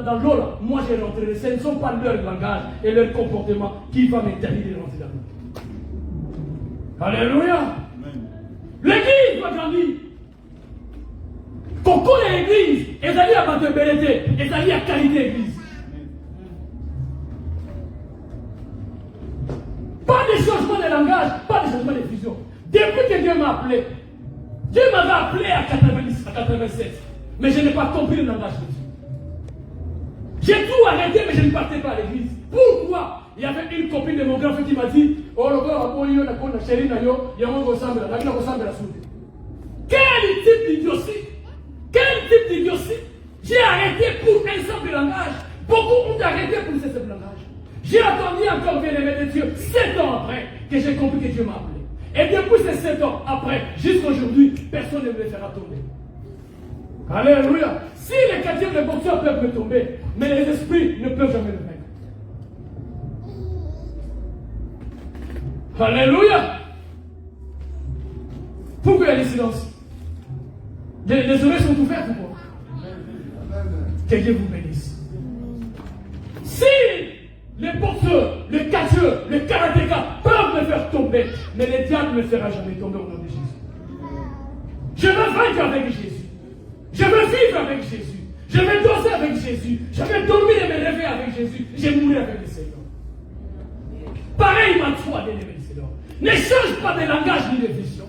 dans l'eau, là, moi je rentrerai. Ce ne sont pas leur langage et leur comportement qui va m'interdire de rentrer dans l'eau. Alléluia. L'église va grandir. Quand on est l'église, ils allaient à Bantebelete, ils allaient à qualité l'église. Pas de changement de langage, pas de changement de vision. Depuis que Dieu m'a appelé, Dieu m'avait appelé à 90, à 87. Mais je n'ai pas compris le langage de Dieu. J'ai tout arrêté, mais je ne partais pas à l'église. Pourquoi? Il y avait une copine de mon grand frère qui m'a dit, oh, le gars, il y a chérie, il y a un ressemble, la ressemble à la soude. Quel type d'idiotie? Quel type d'idiotie? J'ai arrêté pour un simple langage. Beaucoup ont arrêté pour ce simple langage. J'ai attendu encore bien aimé de Dieu 7 ans après que j'ai compris que Dieu m'a appelé. Et depuis ces 7 ans après, jusqu'à aujourd'hui, personne ne me fera tomber. Alléluia. Si les chrétiens, les boxeurs peuvent me tomber, mais les esprits ne peuvent jamais le vaincre. Alléluia. Pourquoi il y a des silences? Les oreilles sont ouvertes ou quoi? Que Dieu vous bénisse. Si les boxeurs, les catcheurs, les karatékas peuvent me faire tomber, mais le diable ne me fera jamais tomber au nom de Jésus. Je veux vaincre avec Jésus. Je veux vivre avec Jésus. Je vais danser avec Jésus. Je vais dormir et me lever avec Jésus. Je vais mourir avec le Seigneur. Pareil, ma foi, bien-aimé du Seigneur. Ne change pas de langage ni de vision.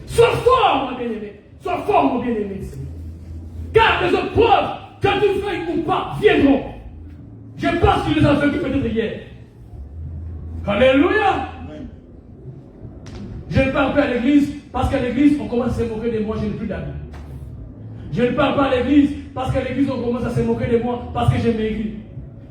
Sois fort, mon bien-aimé. Sois fort, mon bien-aimé du Seigneur. Car les épreuves, que tu fais ou pas, viendront. Je pense que tu les as vécues peut-être hier. Alléluia. Je ne parle pas à l'église parce qu'à l'église, on commence à se moquer de moi, je n'ai plus d'amis. Je ne parle pas à l'église parce qu'à l'église, on commence à se moquer de moi parce que j'ai maigri.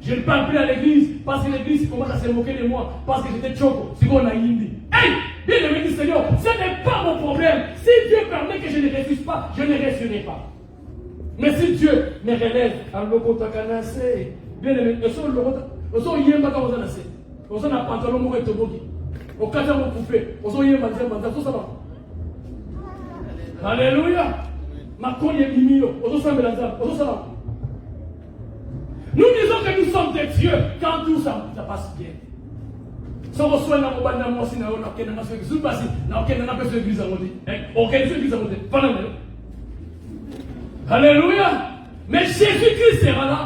Je ne parle plus à l'église parce que l'église commence à se moquer de moi parce que j'étais choco. C'est qu'on a hindi. Hey! Bien aimé du Seigneur, ce n'est pas mon problème. Si Dieu permet que je ne réussisse pas, je ne réussirai pas. Mais si Dieu me relève, alors bien aimé, on s'en yemba quand on a assez. On s'en a pantalon mourir tobogi. On casse mon coupé. On s'en yemba tout ça va. Alléluia. Ma cogne est mimio. On s'en met on s'en va. Nous disons que nous sommes des dieux quand tout ça passe bien. Si on reçoit la mobile dans mon signe, on a qu'un aspect de passé, on a qu'un aspect de l'église à monter. On a qu'un aspect de l'église à monter. Alléluia. Mais Jésus-Christ sera là.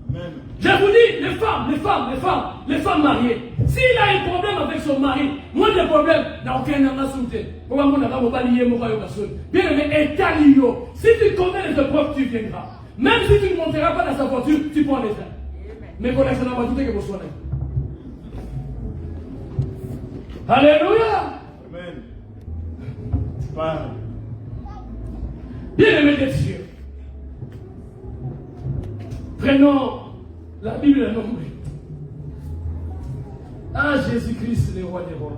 Amen. Je vous dis, les femmes mariées, s'il a un problème avec son mari, moi le problème, n'a aucun amassoute. Pourquoi mon amour va lier mon royaume? Bien aimé, et talio. Si tu connais les épreuves, tu viendras. Même si tu ne monteras pas dans sa voiture, tu prends les ailes. Mais pour l'instant, on va tout que vous soyez. Alléluia. Amen. Parle. Bien aimé des cieux. Prenons la Bible à nombre. Ah, Jésus-Christ, le roi des rois.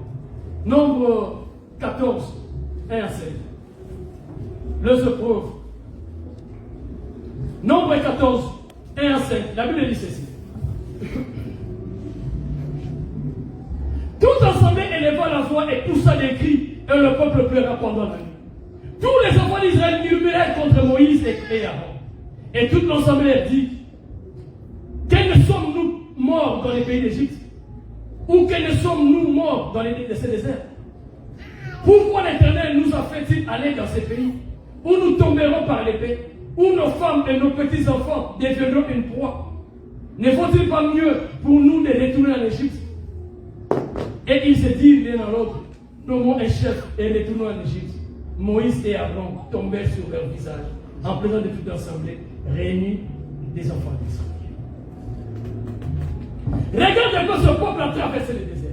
Nombre 14, 1 à 7. Les épreuves. Nombre 14, 1 à 7. La Bible dit ceci. Tout ensemble éleva la voix et poussa des cris, et le peuple pleura pendant la nuit. Tous les enfants d'Israël murmurèrent contre Moïse et Aaron. Et toute l'assemblée dit: quels ne sommes-nous morts dans les pays d'Égypte? Ou quels ne sommes-nous morts dans les déserts? Pourquoi l'Éternel nous a fait-il aller dans ces pays où nous tomberons par l'épée, où nos femmes et nos petits-enfants deviendront une proie? Ne faut-il pas mieux pour nous de retourner en Égypte? Et ils se disent l'un à l'autre, nommons un chef et retournons en Égypte. Moïse et Aaron tombèrent sur leur visage, en présence de toute l'assemblée réunie des enfants d'Israël. Regarde un peu, ce peuple a traversé le désert.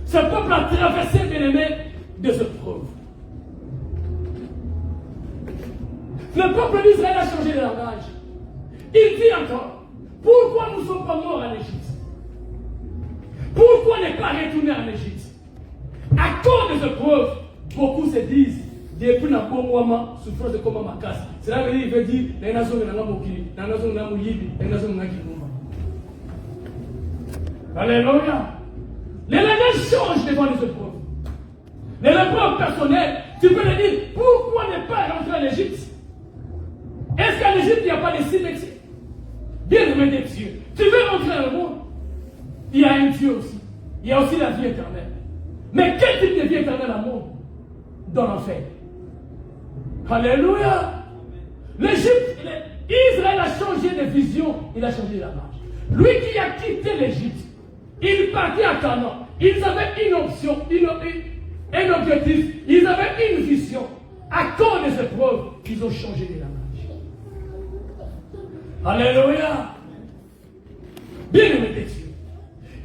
Ce peuple a traversé, bien aimé, des épreuves. Le peuple d'Israël a changé de langage. Il dit encore, pourquoi nous ne sommes pas morts en Égypte? Pourquoi ne pas retourner en Égypte? À cause des épreuves, beaucoup se disent, depuis la Congo, souffrance de comment ma casse. Cela veut dire, il veut dire, les nations de Namokili, les nations de Namouyili, les nations de Nakinouma. Alléluia. Les langages changent devant les épreuves. Les épreuves personnelles, tu peux le dire, pourquoi ne pas rentrer en Égypte? Est-ce qu'en Égypte, il n'y a pas de cimetière? Bien aimé des dieux. Tu veux rentrer dans le monde? Il y a un Dieu aussi. Il y a aussi la vie éternelle. Mais quel type de vie éternelle à monde? Dans l'enfer. Alléluia. L'Égypte, Israël a changé de vision, il a changé la marche. Lui qui a quitté l'Égypte, il partit à Canaan. Ils avaient une option, un objectif, ils avaient une vision. À cause des épreuves, ils ont changé de la marche. Alléluia. Bien aimé des dieux.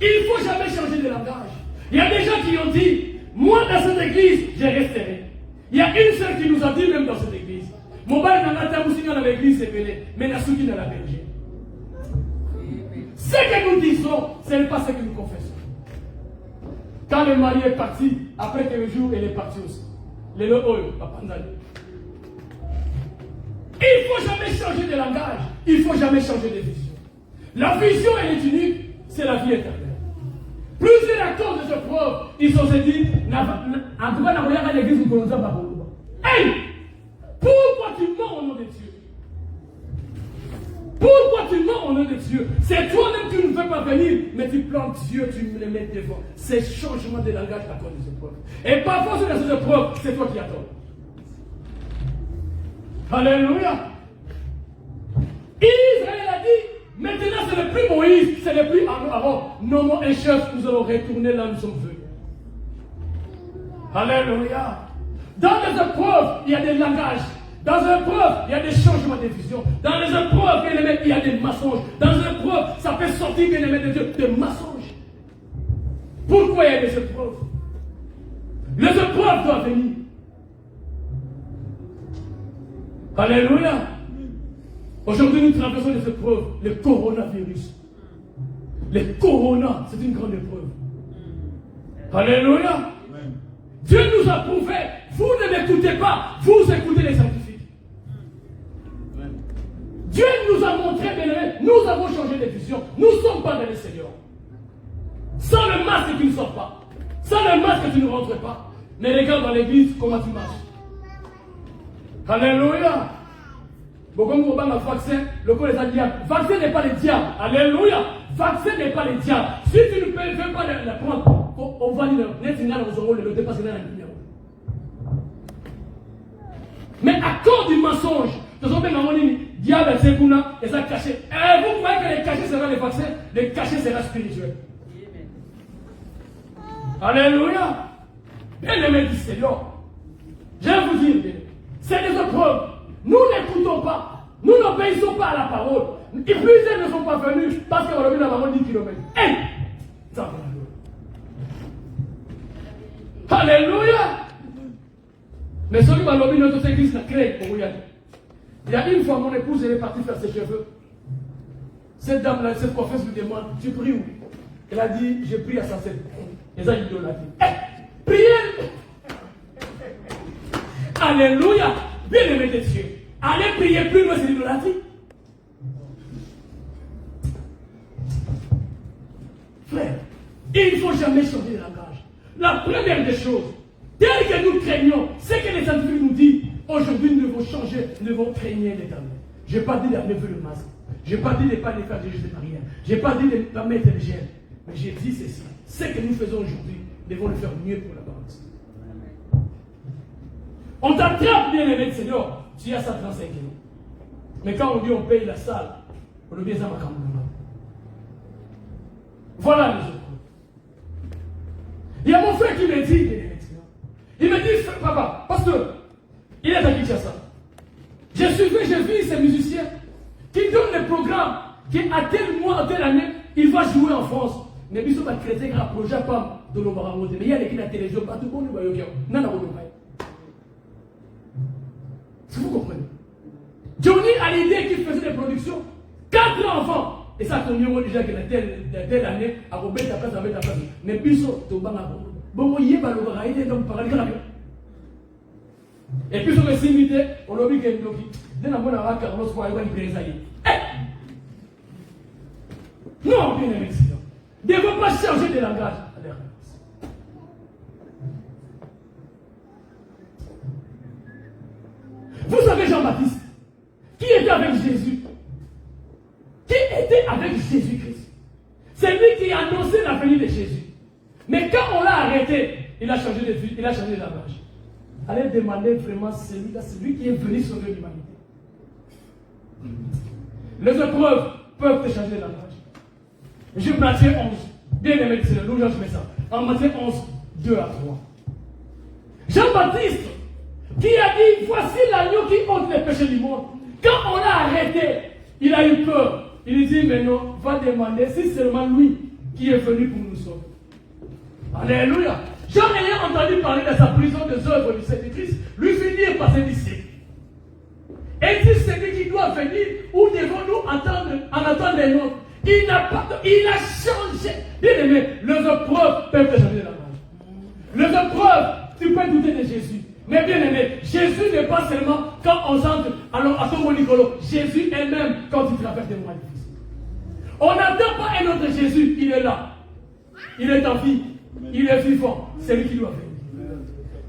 Il ne faut jamais changer de langage. Il y a des gens qui ont dit, moi dans cette église, je resterai. Il y a une sœur qui nous a dit même dans cette église, mon père n'a pas été dans l'église, c'est belé, mais n'a souki dans la Belgique. Ce que nous disons, ce n'est pas ce que nous confessons. Quand le mari est parti, après quelques jours, elle est partie aussi. Il ne faut jamais changer de langage. Il ne faut jamais changer de vision. La vision, elle est unique, c'est la vie éternelle. Plusieurs acteurs de ce preuve, ils sont dit, en tout cas, dans l'église, nous connaissons pas beaucoup. Hey! Pourquoi tu mens au nom de Dieu? Pourquoi tu mens au nom de Dieu? C'est toi-même qui ne veux pas venir, mais tu plantes Dieu, tu me le mets devant. C'est changement de langage à cause de ce preuve. Et parfois, sur ces épreuves, c'est toi qui attends. Alléluia. Israël a dit, maintenant ce n'est plus Moïse, ce n'est plus Aaron. Nommons un chef, nous allons retourner là où nous sommes venus. Alléluia. Dans les épreuves, il y a des langages. Dans les épreuves, il y a des changements de vision. Dans les épreuves, bien aimé, il y a des mensonges. Dans les épreuves, ça peut sortir, bien aimé de Dieu, des mensonges. Pourquoi il y a des épreuves? Les épreuves doivent venir. Alléluia. Aujourd'hui, nous traversons des épreuves. Le coronavirus. Le corona, c'est une grande épreuve. Alléluia. Amen. Dieu nous a prouvé. Vous ne m'écoutez pas. Vous écoutez les scientifiques. Amen. Dieu nous a montré, bien aimé, nous avons changé de vision. Nous ne sommes pas dans le Seigneur. Sans le masque, tu ne sors pas. Sans le masque, tu ne rentres pas. Mais regarde dans l'église comment tu marches. Alléluia. Beaucoup de vaccin, le corps des diables. Vaccin n'est pas le diable. Alléluia. Vaccin n'est pas le diable. Si tu ne veux pas le prendre, on va dire, le dépasser dans la lumière. Mais à cause du mensonge, nous avons dit, diable, c'est qu'on et ça caché. Et vous croyez que les cachés sera le vaccin, les cachés sera spirituel. Alléluia. Bien aimé du Seigneur. Je vais vous dire, c'est des épreuves. Nous n'écoutons pas. Nous n'obéissons pas à la parole. Et plusieurs ne sont pas venus parce qu'on a vu la parole 10 km. Hey! Alléluia! Mais celui qui m'a lobby notre église n'a créé pour y aller. Il y a une fois, mon épouse elle est partie faire ses cheveux. Cette dame-là, cette coiffeuse lui demande, tu pries où? Elle a dit, je prie à sa scène. Et ça, il dit, hey! Priez! Alléluia! Bien aimé des cieux. Allez prier plus loin, c'est l'idolâtrie. Frère, il ne faut jamais changer de langage. La première des choses, tel que nous craignons, c'est que les scientifiques nous disent, aujourd'hui nous devons changer, nous devons craigner l'éternel. Je n'ai pas dit d'enlever le masque. Je n'ai pas dit de ne pas faire des gestes de barrière. Je n'ai pas dit de ne pas mettre les gels. Mais j'ai dit ceci. Ce que nous faisons aujourd'hui, nous devons le faire mieux pour la balance. On t'attrape, bien aimé, Seigneur, tu as 135 kilos. Mais quand on dit on paye la salle, on le bien ça ma. Voilà les autres. Il y a mon frère qui me dit, bien aimé, Seigneur. Il me dit, papa, pasteur, il est à Kinshasa. J'ai vu ces musiciens qui donnent des programmes qui à tel mois, à telle année, il va jouer en France. Mais ils sont pas chrétiens, un projet pas de l'Obaramote. Mais il y a des qui la télévision, pas tout le monde, non, non, non. Si vous comprenez. Johnny a l'idée qu'il faisait des productions, 4 enfants. Et ça, ton numéro déjà que telle année, à Robert, ta place. Mais puis, tu vas bon, il y a donc parler. Et puis, on va s'imiter, on a vu qu'il y a une bloquée. Dès la bonne heure, Carlos, il va y aller. Non, bien aimé, Seigneur. Ne veut pas changer de langage. Vous savez Jean-Baptiste, qui était avec Jésus? Qui était avec Jésus-Christ? C'est lui qui a annoncé la venue de Jésus. Mais quand on l'a arrêté, il a changé de vie, il a changé de langage. Allez demander vraiment celui-là, celui qui est venu sauver l'humanité. Les épreuves peuvent te changer de langage. Je Matthieu 11, bien aimé, c'est le Jean, je mets ça. En Matthieu 11, 2 à 3. Jean-Baptiste, qui a dit, voici l'agneau qui ôte les péchés du monde. Quand on l'a arrêté, il a eu peur. Il dit, mais non, va demander si seulement lui qui est venu pour nous sauver. Alléluia. Jean ayant entendu parler de sa prison des œuvres du Saint-Christ, lui fit dire par ses disciples. Et dit, c'est lui qui doit venir, ou devons-nous en attendre un autre? Il a changé. Bien aimé, les épreuves peuvent te changer de langage. Les épreuves, tu peux douter de Jésus. Mais bien aimé, Jésus n'est pas seulement quand on chante alors à ton Nicolo. Jésus est même quand il traverse des moments difficiles. On n'attend pas un autre Jésus, il est là. Il est en vie, il est vivant. C'est lui qui doit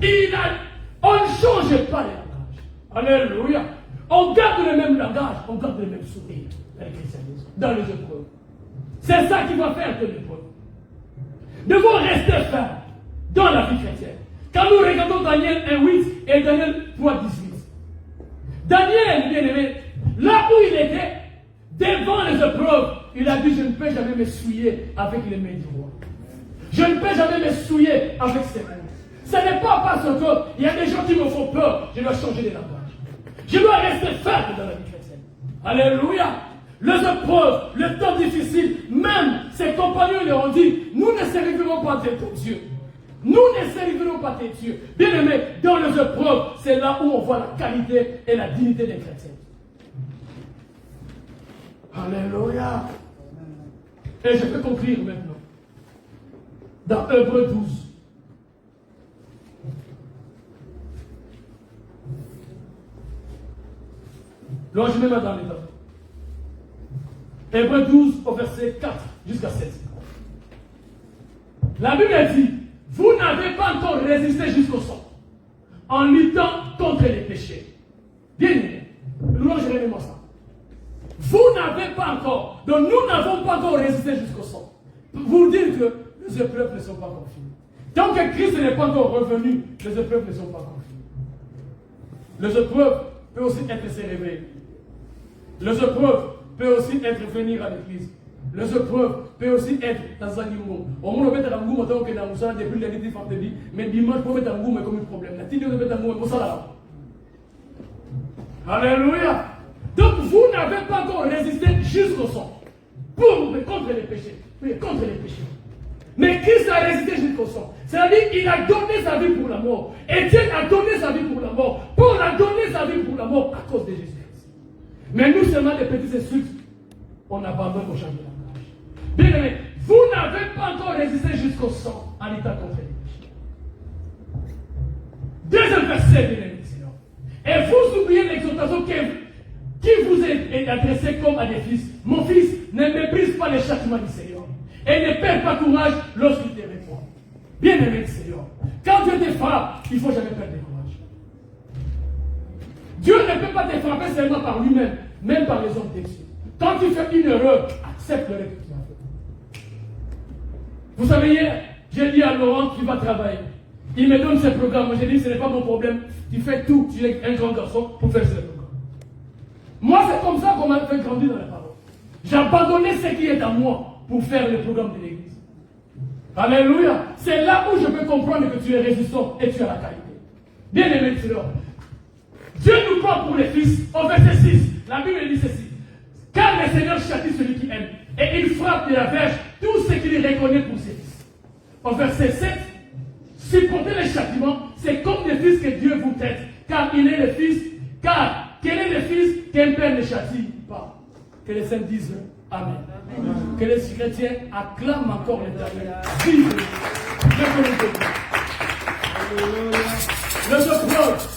venir. On ne change pas les langages. Alléluia. On garde le même langage, on garde le même sourire dans le christianisme, dans les épreuves. C'est ça qui va faire que l'épreuve. Nous devons rester fermes dans la vie chrétienne. Quand nous regardons Daniel 1.8 et Daniel 3.18, Daniel, bien aimé, là où il était, devant les épreuves, il a dit, je ne peux jamais me souiller avec les mains du roi. Je ne peux jamais me souiller avec ses mains. Ce n'est pas parce qu'il y a des gens qui me font peur, je dois changer de langage. Je dois rester ferme dans la vie chrétienne. Alléluia. Les épreuves, les temps difficiles, même ses compagnons leur ont dit, nous ne servirons pas de ton Dieu. Nous ne servirons pas tes dieux. Bien aimé, dans les épreuves, c'est là où on voit la qualité et la dignité des chrétiens. Alléluia. Et je peux conclure maintenant. Dans Hébreux 12. Là, je mets dans les temps. Hébreux 12 au verset 4 jusqu'à 7. La Bible dit, vous n'avez pas encore résisté jusqu'au sang, en luttant contre les péchés. Bien aimé, louange moi ça. Vous n'avez pas encore, donc nous n'avons pas encore résisté jusqu'au sang. Vous dire que les épreuves ne sont pas encore finies. Tant que Christ n'est pas encore revenu, les épreuves ne sont pas encore finies. Les épreuves peuvent aussi être se réveiller. Les épreuves peuvent aussi être venir à l'église. Les épreuves peuvent aussi être dans un niveau. Au moins, on peut mettre un goût, donc dans le depuis les différentes vies, mais dimanche, on peut mettre un goût, mais comme un problème. La tête, on peut mettre un goût, mais ça là. Alléluia. Donc, vous n'avez pas encore résisté jusqu'au sang. Contre les péchés. Oui, contre les péchés. Mais Christ a résisté jusqu'au sang. C'est-à-dire qu'il a donné sa vie pour la mort. Étienne a donné sa vie pour la mort. Paul a donné sa vie pour la mort à cause de Jésus-Christ. Mais nous seulement, les petits insultes, on abandonne au champ de la. Bien aimé, vous n'avez pas encore résisté jusqu'au sang en état contre les péchés. Deuxième verset, bien aimé, Seigneur. Et vous oubliez l'exhortation qui vous est adressée comme à des fils. Mon fils, ne méprise pas les châtiments du Seigneur. Et ne perds pas courage lorsqu'il te répond. Bien aimé, Seigneur. Quand Dieu te frappe, il ne faut jamais perdre courage. Dieu ne peut pas te frapper seulement par lui-même, même par les hommes d'excès. Quand tu fais une erreur, accepte le que tu as fait. Vous savez, hier, j'ai dit à Laurent qui va travailler. Il me donne ses programmes. Moi, j'ai dit, ce n'est pas mon problème. Tu fais tout. Tu es un grand garçon pour faire ce programme. Moi, c'est comme ça qu'on m'a fait grandir dans la parole. J'ai abandonné ce qui est à moi pour faire le programme de l'église. Alléluia. C'est là où je peux comprendre que tu es résistant et tu as la qualité. Bien aimé, Seigneur. Dieu nous prend pour les fils. Au verset 6, la Bible dit ceci. Car le Seigneur châtie celui qui aime. Et il frappe de la verge tout ce qu'il reconnaît pour ses fils. Au verset 7, supporter les châtiments, c'est comme des fils que Dieu vous traite. Car il est le fils. Car quel est le fils qu'un père ne châtie pas? Que les saints disent Amen. Amen. Que les chrétiens acclament encore l'Éternel. Vive le Dieu. Le preuve.